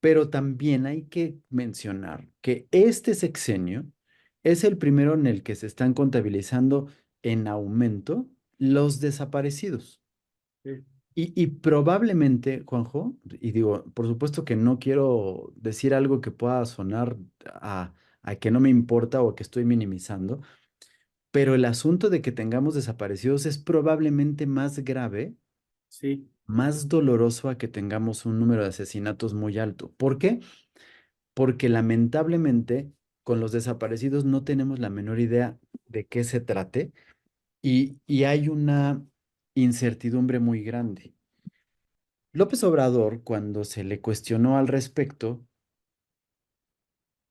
pero también hay que mencionar que este sexenio es el primero en el que se están contabilizando en aumento los desaparecidos. Sí. Y probablemente, Juanjo, y digo, por supuesto que no quiero decir algo que pueda sonar a que no me importa o que estoy minimizando, pero el asunto de que tengamos desaparecidos es probablemente más grave, Sí, más doloroso a que tengamos un número de asesinatos muy alto. ¿Por qué? Porque lamentablemente con los desaparecidos no tenemos la menor idea de qué se trate y hay una incertidumbre muy grande. López Obrador, cuando se le cuestionó al respecto,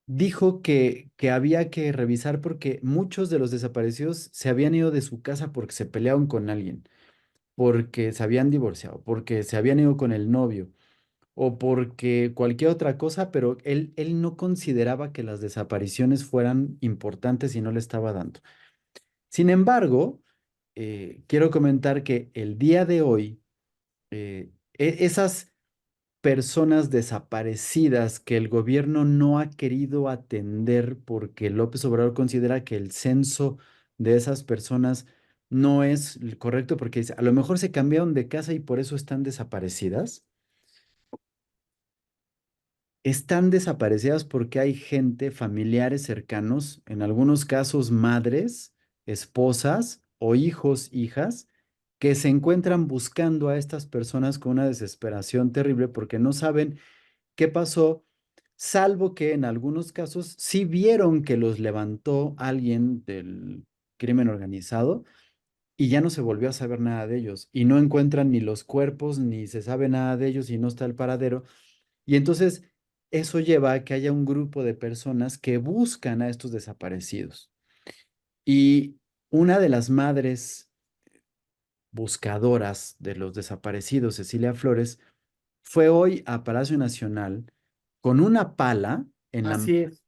dijo que había que revisar porque muchos de los desaparecidos se habían ido de su casa porque se pelearon con alguien, porque se habían divorciado, porque se habían ido con el novio o porque cualquier otra cosa, pero él no consideraba que las desapariciones fueran importantes y no le estaba dando. Sin embargo, quiero comentar que el día de hoy, esas personas desaparecidas que el gobierno no ha querido atender porque López Obrador considera que el censo de esas personas no es el correcto porque dice, a lo mejor se cambiaron de casa y por eso están desaparecidas. Están desaparecidas porque hay gente, familiares cercanos, en algunos casos madres, esposas o hijos, hijas, que se encuentran buscando a estas personas con una desesperación terrible porque no saben qué pasó, salvo que en algunos casos sí vieron que los levantó alguien del crimen organizado y ya no se volvió a saber nada de ellos y no encuentran ni los cuerpos ni se sabe nada de ellos y no está el paradero. Y entonces eso lleva a que haya un grupo de personas que buscan a estos desaparecidos. Y una de las madres buscadoras de los desaparecidos, Cecilia Flores, fue hoy a Palacio Nacional con una pala en la así es.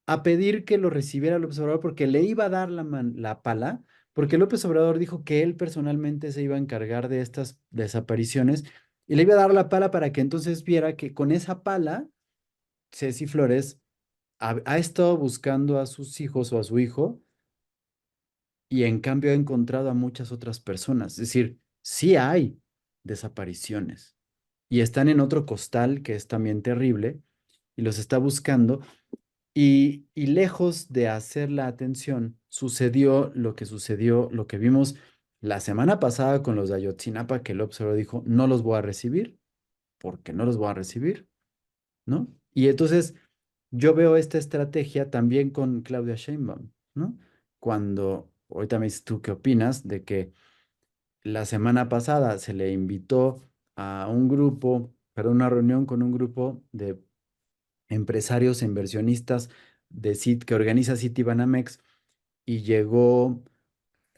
a pedir que lo recibiera López Obrador porque le iba a dar la pala, porque López Obrador dijo que él personalmente se iba a encargar de estas desapariciones y le iba a dar la pala para que entonces viera que con esa pala, Ceci Flores ha estado buscando a sus hijos o a su hijo y en cambio ha encontrado a muchas otras personas. Es decir, sí hay desapariciones y están en otro costal que es también terrible y los está buscando. Y lejos de hacer la atención, sucedió lo que sucedió, lo que vimos la semana pasada con los de Ayotzinapa, que el observador dijo, no los voy a recibir, porque no los voy a recibir, ¿no? Y entonces yo veo esta estrategia también con Claudia Sheinbaum, ¿no? Cuando, ahorita me dices tú qué opinas de que la semana pasada se le invitó a un grupo, perdón, una reunión con un grupo de empresarios e inversionistas que organiza Citibanamex y llegó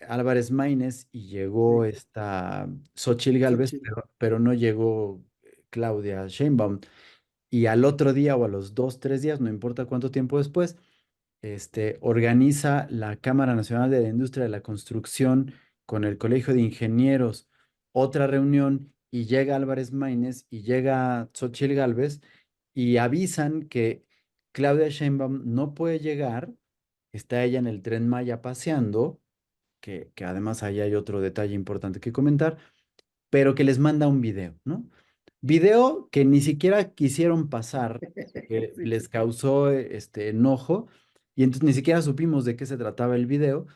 Álvarez Maínez y llegó Sí. esta Xóchitl Gálvez, Xochitl. pero no llegó Claudia Sheinbaum. Y al otro día o a los 2, 3 días, no importa cuánto tiempo después, organiza la Cámara Nacional de la Industria de la Construcción con el Colegio de Ingenieros otra reunión y llega Álvarez Maínez y llega Xóchitl Gálvez y avisan que Claudia Sheinbaum no puede llegar, está ella en el Tren Maya paseando, que además ahí hay otro detalle importante que comentar, pero que les manda un video, ¿no? Video que ni siquiera quisieron pasar, que Sí. les causó enojo, y entonces ni siquiera supimos de qué se trataba el video,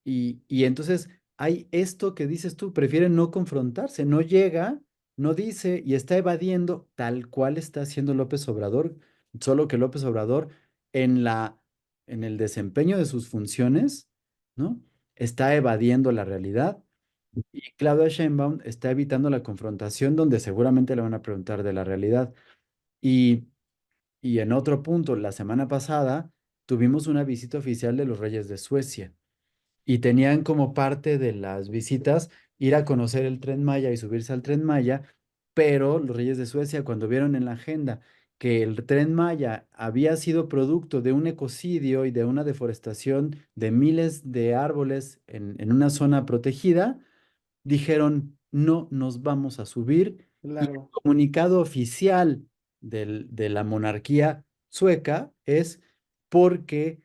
y entonces hay esto que dices tú, prefieren no confrontarse, no llega, no dice y está evadiendo tal cual está haciendo López Obrador, solo que López Obrador en en el desempeño de sus funciones, ¿no? Está evadiendo la realidad y Claudia Sheinbaum está evitando la confrontación donde seguramente le van a preguntar de la realidad. Y, y en otro punto, la semana pasada tuvimos una visita oficial de los Reyes de Suecia y tenían como parte de las visitas ir a conocer el Tren Maya y subirse al Tren Maya pero los reyes de Suecia, cuando vieron en la agenda que el Tren Maya había sido producto de un ecocidio y de una deforestación de miles de árboles en una zona protegida, dijeron, no nos vamos a subir. Y el Claro, comunicado oficial de la monarquía sueca es porque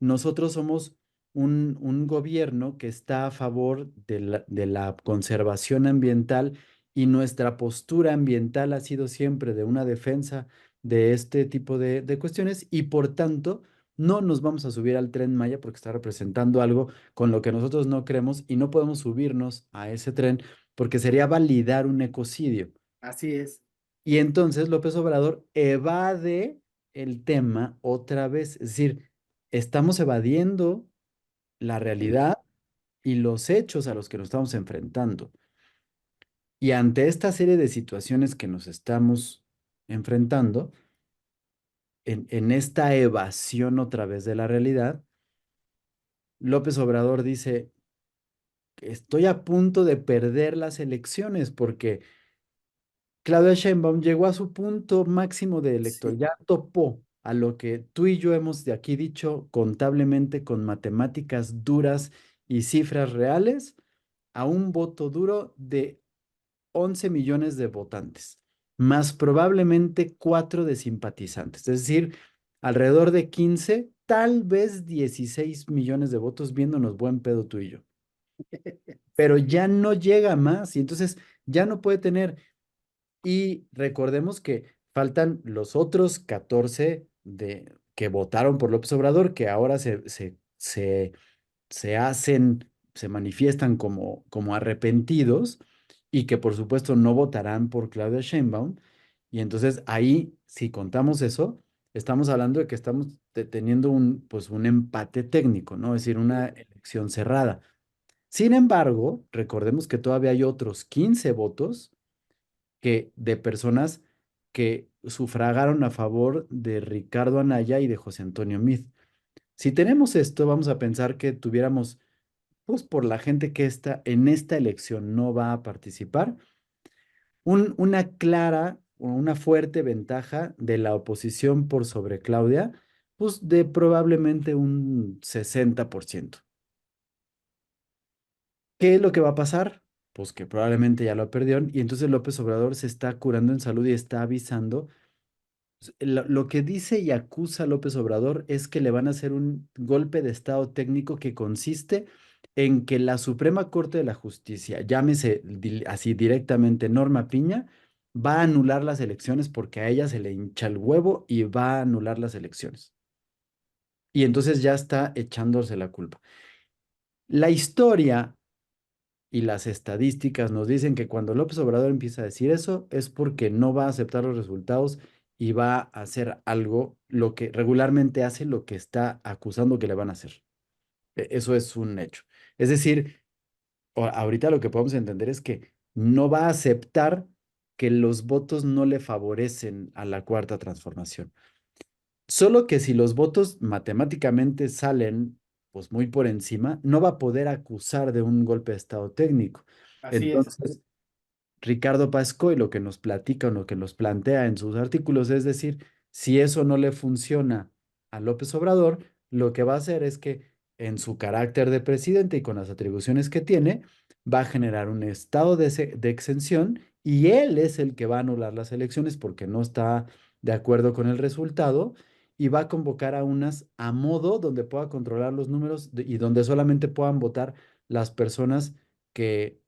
nosotros somos un gobierno que está a favor de la conservación ambiental y nuestra postura ambiental ha sido siempre de una defensa de este tipo de cuestiones y por tanto no nos vamos a subir al Tren Maya porque está representando algo con lo que nosotros no creemos y no podemos subirnos a ese tren porque sería validar un ecocidio. así es. Y entonces López Obrador evade el tema otra vez, es decir, estamos evadiendo la realidad y los hechos a los que nos estamos enfrentando. Y ante esta serie de situaciones que nos estamos enfrentando, en esta evasión otra vez de la realidad, López Obrador dice, estoy a punto de perder las elecciones porque Claudia Sheinbaum llegó a su punto máximo de elector, Sí. ya topó a lo que tú y yo hemos de aquí dicho contablemente con matemáticas duras y cifras reales, a un voto duro de 11 millones de votantes, más probablemente 4 de simpatizantes, es decir, alrededor de 15, tal vez 16 millones de votos viéndonos buen pedo tú y yo. Pero Sí, ya no llega más y entonces ya no puede tener y recordemos que faltan los otros 14 que votaron por López Obrador, que ahora se hacen, se manifiestan como arrepentidos y que por supuesto no votarán por Claudia Sheinbaum. Y entonces ahí, si contamos eso, estamos hablando de que estamos teniendo pues un empate técnico, ¿no? Es decir, una elección cerrada. Sin embargo, recordemos que todavía hay otros 15 votos de personas que sufragaron a favor de Ricardo Anaya y de José Antonio Meade. Si tenemos esto, vamos a pensar que tuviéramos, pues por la gente que está en esta elección no va a participar, una clara o una fuerte ventaja de la oposición por sobre Claudia, pues de probablemente un 60%. ¿Qué es lo que va a pasar? Pues que probablemente ya lo perdieron y entonces López Obrador se está curando en salud y está avisando. Lo que dice y acusa López Obrador es que le van a hacer un golpe de estado técnico que consiste en que la Suprema Corte de la Justicia, llámese así directamente Norma Piña, va a anular las elecciones porque a ella se le hincha el huevo y va a anular las elecciones. Y entonces ya está echándose la culpa. La historia y las estadísticas nos dicen que cuando López Obrador empieza a decir eso es porque no va a aceptar los resultados y va a hacer algo, lo que regularmente hace, lo que está acusando que le van a hacer. Eso es un hecho. Es decir, ahorita lo que podemos entender es que no va a aceptar que los votos no le favorecen a la cuarta transformación. Solo que si los votos matemáticamente salen pues muy por encima, no va a poder acusar de un golpe de estado técnico. así es. Entonces, Ricardo Pascoy lo que nos platica o lo que nos plantea en sus artículos es decir, si eso no le funciona a López Obrador, lo que va a hacer es que en su carácter de presidente y con las atribuciones que tiene, va a generar un estado de exención y él es el que va a anular las elecciones porque no está de acuerdo con el resultado y va a convocar a unas a modo donde pueda controlar los números y donde solamente puedan votar las personas que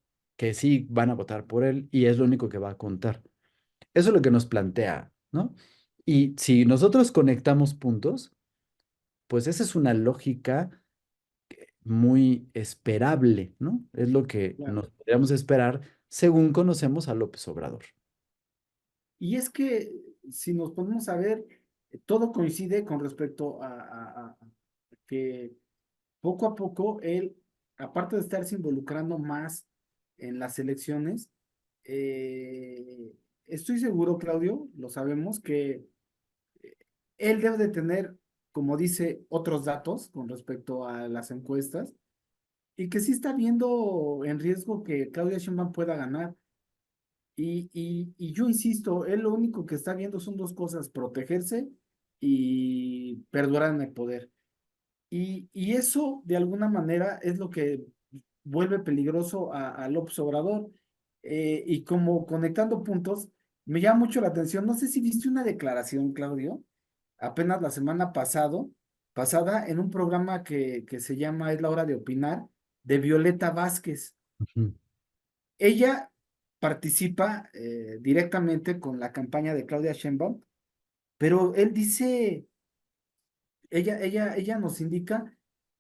sí van a votar por él y es lo único que va a contar. Eso es lo que nos plantea, ¿no? Y si nosotros conectamos puntos, pues esa es una lógica muy esperable, ¿no? Es lo que Claro. nos podríamos esperar según conocemos a López Obrador. Y es que si nos ponemos a ver, todo coincide con respecto a que poco a poco él, aparte de estarse involucrando más en las elecciones, eh, estoy seguro, Claudio, lo sabemos, que él debe de tener, como dice, otros datos con respecto a las encuestas y que sí está viendo en riesgo que Claudia Sheinbaum pueda ganar. Y yo insisto, él lo único que está viendo son dos cosas, protegerse y perdurar en el poder. Y eso, de alguna manera, es lo que vuelve peligroso a López Obrador. Y como conectando puntos, me llama mucho la atención. No sé si viste una declaración, Claudio, apenas la semana pasada en un programa que se llama Es la hora de opinar, de Violeta Vázquez. Ujú. Ella participa directamente con la campaña de Claudia Sheinbaum, pero él dice, ella nos indica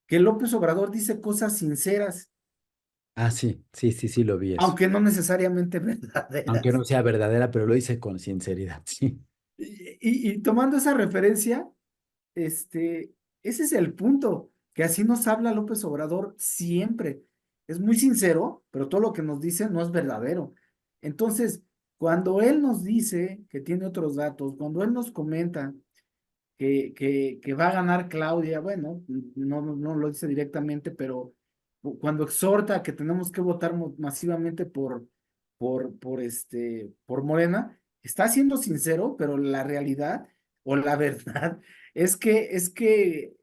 que López Obrador dice cosas sinceras, Ah, sí, sí, sí, sí, lo vi eso. aunque no necesariamente Aunque verdaderas. no sea verdadera, pero lo dice con sinceridad, sí. Y tomando esa referencia, este, ese es el punto, que así nos habla López Obrador siempre. Es muy sincero, pero todo lo que nos dice no es verdadero. Entonces, cuando él nos dice que tiene otros datos, cuando él nos comenta que va a ganar Claudia, bueno, no lo dice directamente, pero cuando exhorta a que tenemos que votar masivamente por Morena, está siendo sincero, pero la realidad o la verdad es que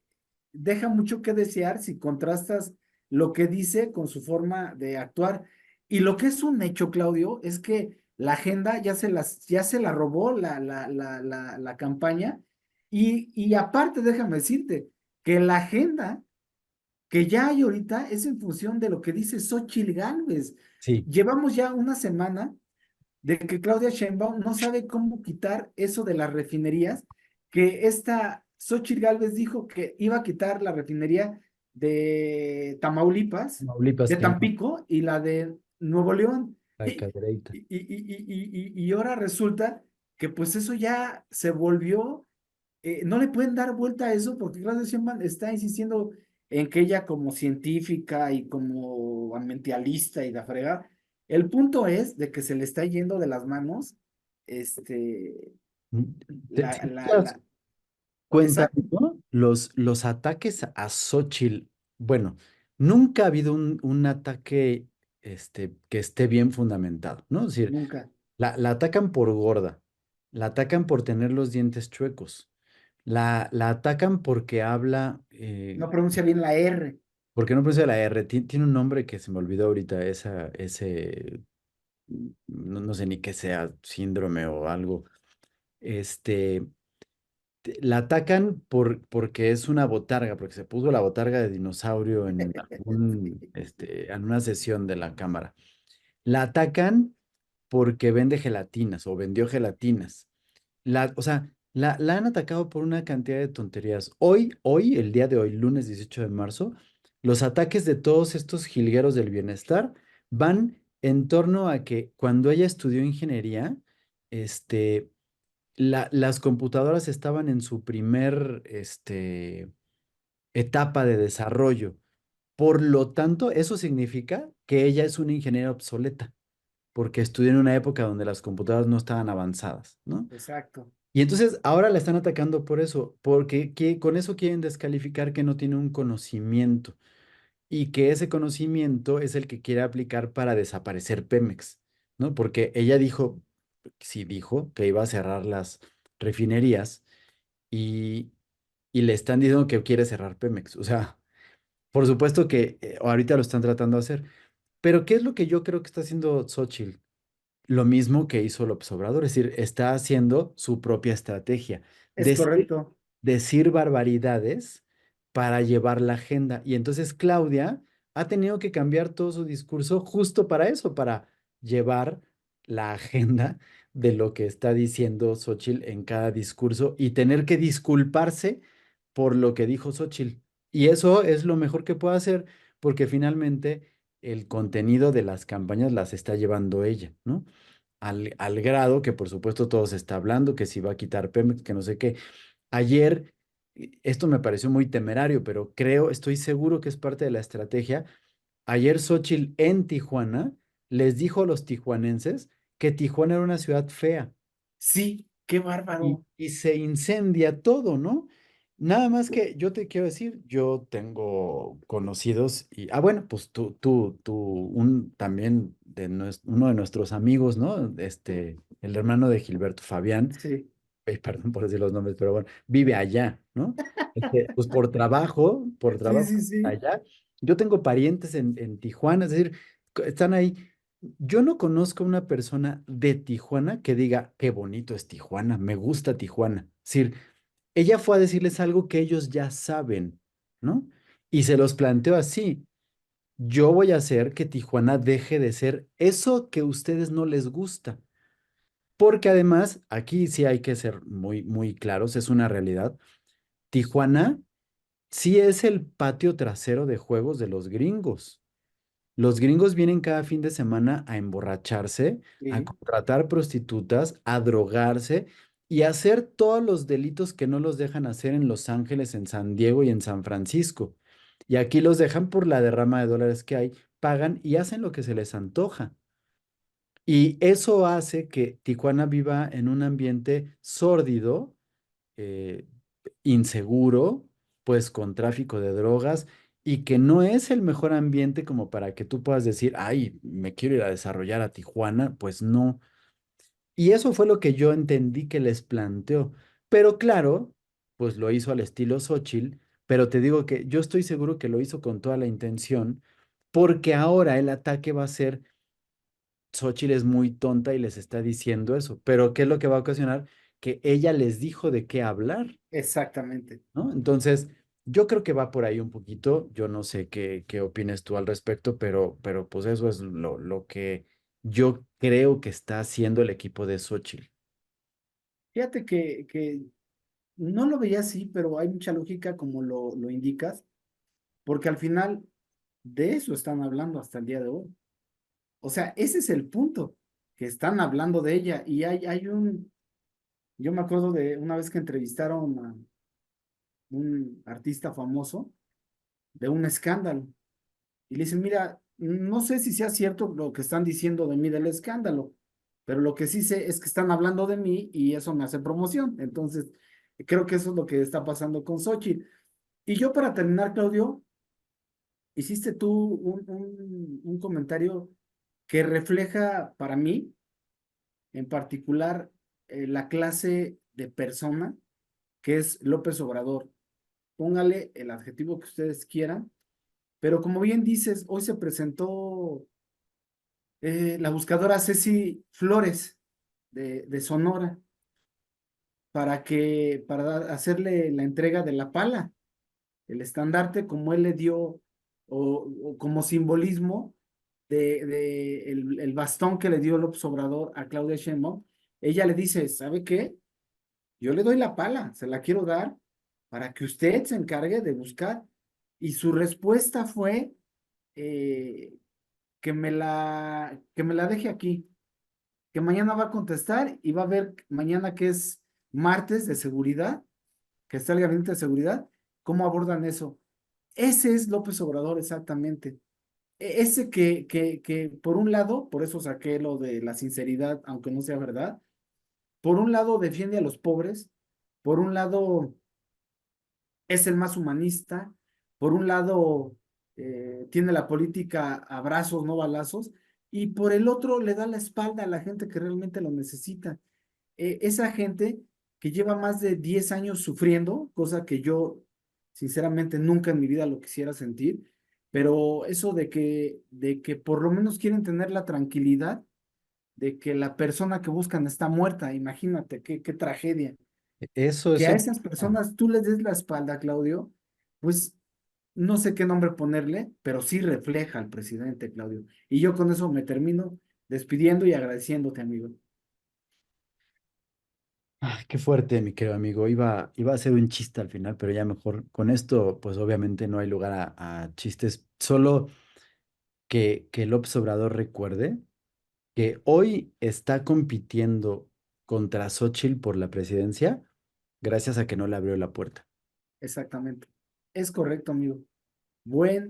deja mucho que desear si contrastas lo que dice con su forma de actuar. Y lo que es un hecho, Claudio, es que la agenda ya se la robó la campaña y aparte, déjame decirte que la agenda que ya hay ahorita es en función de lo que dice Xóchitl Gálvez. Sí, Llevamos ya una semana de que Claudia Sheinbaum no sabe cómo quitar eso de las refinerías, que esta Xóchitl Gálvez dijo que iba a quitar la refinería de Tamaulipas, Tamaulipas de que no, Tampico y la de Nuevo León. la Y, cadereita. y ahora resulta que pues eso ya se volvió, no le pueden dar vuelta a eso porque Claudia Sheinbaum está insistiendo en que ella como científica y como ambientalista y la frega, el punto es de que se le está yendo de las manos, este, Mm, la, ¿te la, das la, cuenta, exacto, ¿no? Los ataques a Xochitl, bueno, nunca ha habido un ataque que esté bien fundamentado, ¿no? Es decir, nunca, la atacan por gorda, la atacan por tener los dientes chuecos, la atacan porque habla, no pronuncia bien la R, porque no pronuncia la R, tiene un nombre que se me olvidó ahorita, ese, no, no sé ni qué sea, síndrome o algo. Este, la atacan porque es una botarga, porque se puso la botarga de dinosaurio en una sesión de la cámara. La atacan porque vende gelatinas o vendió gelatinas. O sea, la han atacado por una cantidad de tonterías. Hoy, el día de hoy, lunes 18 de marzo, los ataques de todos estos jilgueros del bienestar van en torno a que cuando ella estudió ingeniería, este, las computadoras estaban en su primer, etapa de desarrollo. Por lo tanto, eso significa que ella es una ingeniera obsoleta, porque estudió en una época donde las computadoras no estaban avanzadas, ¿no? exacto, Y entonces ahora la están atacando por eso, porque con eso quieren descalificar que no tiene un conocimiento y que ese conocimiento es el que quiere aplicar para desaparecer Pemex, ¿no? Porque ella dijo, sí dijo que iba a cerrar las refinerías y, y le están diciendo que quiere cerrar Pemex. O sea, por supuesto que ahorita lo están tratando de hacer. Pero ¿qué es lo que yo creo que está haciendo Xochitl? Lo mismo que hizo López Obrador, es decir, está haciendo su propia estrategia. es Decir, correcto, decir barbaridades para llevar la agenda. Y entonces Claudia ha tenido que cambiar todo su discurso justo para eso, para llevar la agenda de lo que está diciendo Xochitl en cada discurso y tener que disculparse por lo que dijo Xochitl. Y eso es lo mejor que puede hacer, porque finalmente el contenido de las campañas las está llevando ella, ¿no? Al grado que por supuesto todo se está hablando, que si va a quitar Pemex, que no sé qué. Ayer, esto me pareció muy temerario, pero creo, estoy seguro que es parte de la estrategia. Ayer Xochitl en Tijuana les dijo a los tijuanenses que Tijuana era una ciudad fea sí, qué y, bárbaro, y se incendia todo, ¿no? Nada más que yo te quiero decir, yo tengo conocidos y, bueno, pues tú también uno de nuestros amigos, ¿no? El hermano de Gilberto, Fabián, Sí, perdón por decir los nombres, pero bueno, vive allá, ¿no? Pues por sí, trabajo sí, sí. allá. Yo tengo parientes en Tijuana, es decir, están ahí. Yo no conozco a una persona de Tijuana que diga, qué bonito es Tijuana, me gusta Tijuana. Es decir, ella fue a decirles algo que ellos ya saben, ¿no? Y se los planteó así. Yo voy a hacer que Tijuana deje de ser eso que a ustedes no les gusta. Porque además, aquí sí hay que ser muy, muy claros, es una realidad. Tijuana sí es el patio trasero de juegos de los gringos. Los gringos vienen cada fin de semana a emborracharse, a Sí, contratar prostitutas, a drogarse y a hacer todos los delitos que no los dejan hacer en Los Ángeles, en San Diego y en San Francisco. Y aquí los dejan por la derrama de dólares que hay, pagan y hacen lo que se les antoja. Y eso hace que Tijuana viva en un ambiente sórdido, eh, inseguro, pues con tráfico de drogas y que no es el mejor ambiente como para que tú puedas decir, ay, me quiero ir a desarrollar a Tijuana, pues no. Y eso fue lo que yo entendí que les planteó. Pero claro, pues lo hizo al estilo Xóchitl, pero te digo que yo estoy seguro que lo hizo con toda la intención, porque ahora el ataque va a ser Xóchitl es muy tonta y les está diciendo eso, pero ¿qué es lo que va a ocasionar? Que ella les dijo de qué hablar, exactamente. ¿no? Entonces, yo creo que va por ahí un poquito, yo no sé qué opines tú al respecto, pero pues eso es lo que yo creo que está haciendo el equipo de Xóchitl. Fíjate que no lo veía así, pero hay mucha lógica como lo indicas, porque al final de eso están hablando hasta el día de hoy. O sea, ese es el punto, que están hablando de ella. Y yo me acuerdo de una vez que entrevistaron a un artista famoso de un escándalo. Y le dicen, mira, no sé si sea cierto lo que están diciendo de mí del escándalo, pero lo que sí sé es que están hablando de mí y eso me hace promoción. Entonces, creo que eso es lo que está pasando con Xochitl. Y yo para terminar, Claudio, hiciste tú un comentario que refleja para mí, en particular, la clase de persona que es López Obrador. Póngale el adjetivo que ustedes quieran, pero como bien dices, hoy se presentó la buscadora Ceci Flores de Sonora para hacerle la entrega de la pala, el estandarte como él le dio o como simbolismo de el bastón que le dio López Obrador a Claudia Sheinbaum. Ella le dice, ¿sabe qué? Yo le doy la pala, se la quiero dar para que usted se encargue de buscar. Y su respuesta fue eh, que me la deje aquí, que mañana va a contestar y va a ver mañana que es martes de seguridad, que está el gabinete de seguridad, cómo abordan eso. Ese es López Obrador exactamente. Ese que por un lado, por eso saqué lo de la sinceridad, aunque no sea verdad, por un lado defiende a los pobres, por un lado es el más humanista, por un lado tiene la política abrazos, no balazos, y por el otro le da la espalda a la gente que realmente lo necesita. Esa gente que lleva más de 10 años sufriendo, cosa que yo sinceramente nunca en mi vida lo quisiera sentir, pero eso de que por lo menos quieren tener la tranquilidad de que la persona que buscan está muerta, imagínate qué tragedia Eso que es a otro. esas personas tú les des la espalda, Claudio, pues no sé qué nombre ponerle, pero sí refleja al presidente, Claudio. Y yo con eso me termino despidiendo y agradeciéndote, amigo. Qué fuerte, mi querido amigo. Iba a ser un chiste al final, pero ya mejor. Con esto, pues obviamente no hay lugar a chistes. Solo que el Obrador recuerde que hoy está compitiendo contra Xóchitl por la presidencia gracias a que no le abrió la puerta. Exactamente. Es correcto, amigo. Buena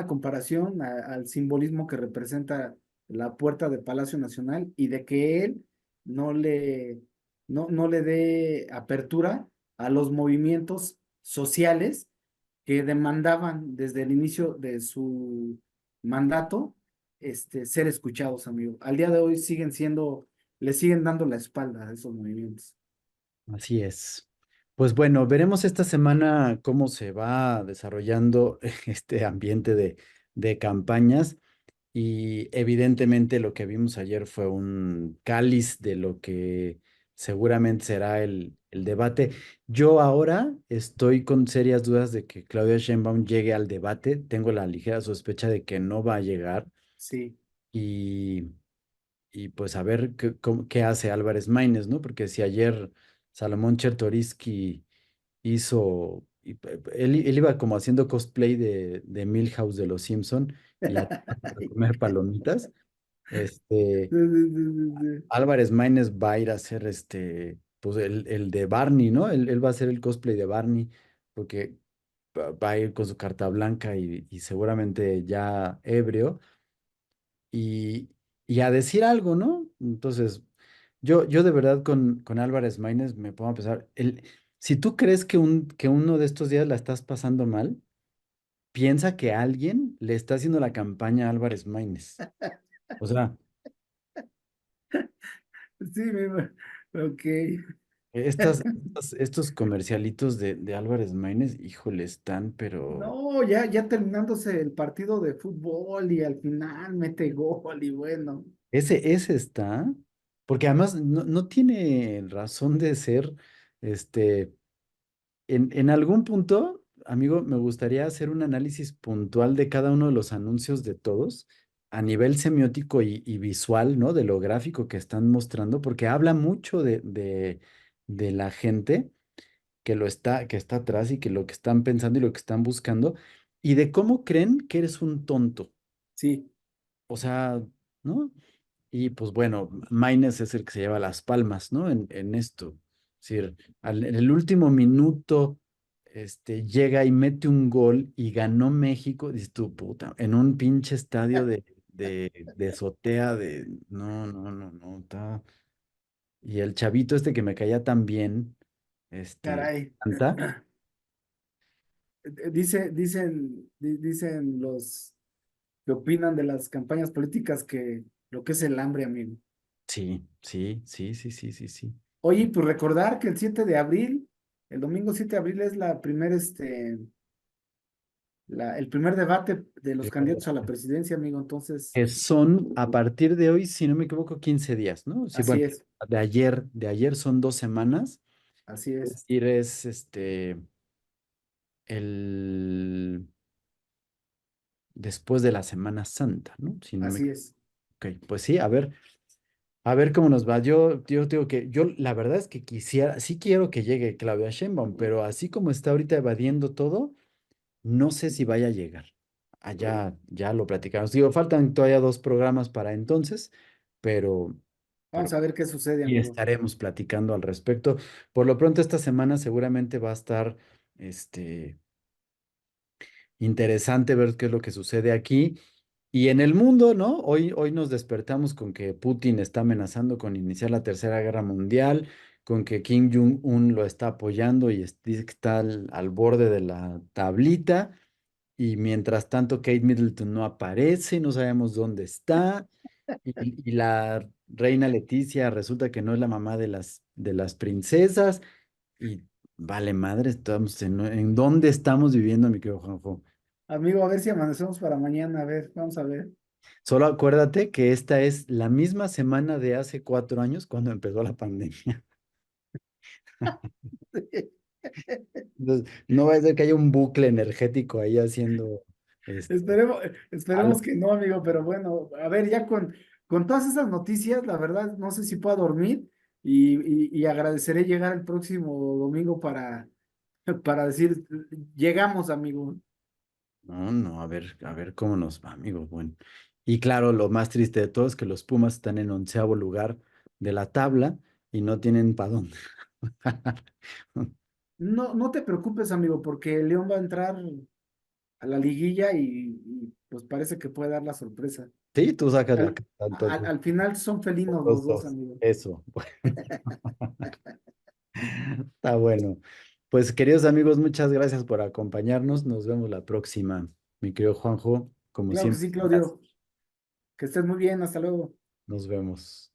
comparación al simbolismo que representa la puerta de Palacio Nacional y de que él no le, no le dé apertura a los movimientos sociales que demandaban desde el inicio de su mandato ser escuchados, amigo. Al día de hoy le siguen dando la espalda a esos movimientos. Así es. Pues bueno, veremos esta semana cómo se va desarrollando este ambiente de campañas y evidentemente lo que vimos ayer fue un cáliz de lo que seguramente será el debate. Yo ahora estoy con serias dudas de que Claudia Sheinbaum llegue al debate. Tengo la ligera sospecha de que no va a llegar Sí, y pues a ver qué hace Álvarez Maínez, ¿no? Porque si ayer Salomón Chertoriski hizo, él iba como haciendo cosplay de Milhouse de los Simpson y a comer palomitas, este, sí, sí, sí, sí, Álvarez Maínez va a ir a hacer pues el de Barney, ¿no? Él va a hacer el cosplay de Barney porque va a ir con su carta blanca y seguramente ya ebrio y, y a decir algo, ¿no? Entonces, yo de verdad con Álvarez Maínez me pongo a pensar, si tú crees que uno de estos días la estás pasando mal, piensa que alguien le está haciendo la campaña a Álvarez Maínez. O sea, sí, ok. estos comercialitos de Álvarez Maínez, híjole, están, pero No, ya terminándose el partido de fútbol y al final mete gol y bueno. ese está, porque además no tiene razón de ser, este. En algún punto, amigo, me gustaría hacer un análisis puntual de cada uno de los anuncios de todos a nivel semiótico y visual, ¿no? De lo gráfico que están mostrando, porque habla mucho de la gente que está atrás y que lo que están pensando y lo que están buscando, y de cómo creen que eres un tonto. Sí, O sea, ¿no? Y pues bueno, Maines es el que se lleva las palmas, ¿no? En esto. Es decir, en el último minuto, llega y mete un gol y ganó México. Dices tú, puta, en un pinche estadio de azotea de. No, no, no, no, está. Y el chavito este que me caía tan bien, caray. canta. Dicen los que opinan de las campañas políticas que lo que es el hambre, amigo. Sí, sí, sí, sí, sí, sí, sí. Oye, pues recordar que el 7 de abril, el domingo 7 de abril es el primer debate de los candidatos a la presidencia, amigo. Entonces, Que son a partir de hoy, si no me equivoco, 15 días, ¿no? Sí, así bueno, es, de ayer son 2 semanas. así Es es, decir, es el después de la Semana Santa, ¿no? Si no me así es. Ok, pues sí, a ver cómo nos va. Yo digo que yo la verdad es que quisiera, sí quiero que llegue Claudia Sheinbaum, pero así como está ahorita evadiendo todo, no sé si vaya a llegar. Allá ya lo platicamos. Digo, faltan todavía 2 programas para entonces, pero, Vamos pero a ver qué sucede, y amigo. estaremos platicando al respecto. Por lo pronto, esta semana seguramente va a estar este, interesante ver qué es lo que sucede aquí y en el mundo, ¿no? Hoy nos despertamos con que Putin está amenazando con iniciar la Tercera Guerra Mundial, con que Kim Jong-un lo está apoyando y dice que está al borde de la tablita. Y mientras tanto, Kate Middleton no aparece, no sabemos dónde está. Y la reina Leticia resulta que no es la mamá de las princesas. Y vale madre, estamos ¿en dónde estamos viviendo, mi querido Juanjo? Amigo, a ver si amanecemos para mañana. A ver, vamos a ver. Solo acuérdate que esta es la misma semana de hace 4 años cuando empezó la pandemia. Entonces, no va a ser que haya un bucle energético ahí haciendo Esperemos algo. que no, amigo, pero bueno, a ver, ya con todas esas noticias, la verdad, no sé si pueda dormir y agradeceré llegar el próximo domingo para decir, llegamos, amigo. No, no, a ver cómo nos va, amigo. Bueno. Y claro, lo más triste de todo es que los Pumas están en 11.º lugar de la tabla y no tienen para dónde. No, no te preocupes, amigo, porque el León va a entrar a la liguilla y, pues parece que puede dar la sorpresa. Sí, tú sacas la Al, carta, al, entonces. al final son felinos los Los dos, dos. amigo. Eso. Está bueno. Pues queridos amigos, muchas gracias por acompañarnos. Nos vemos la próxima. Mi querido Juanjo, como Claro que siempre. sí, Gracias. Claudio. Que estés muy bien, hasta luego. Nos vemos.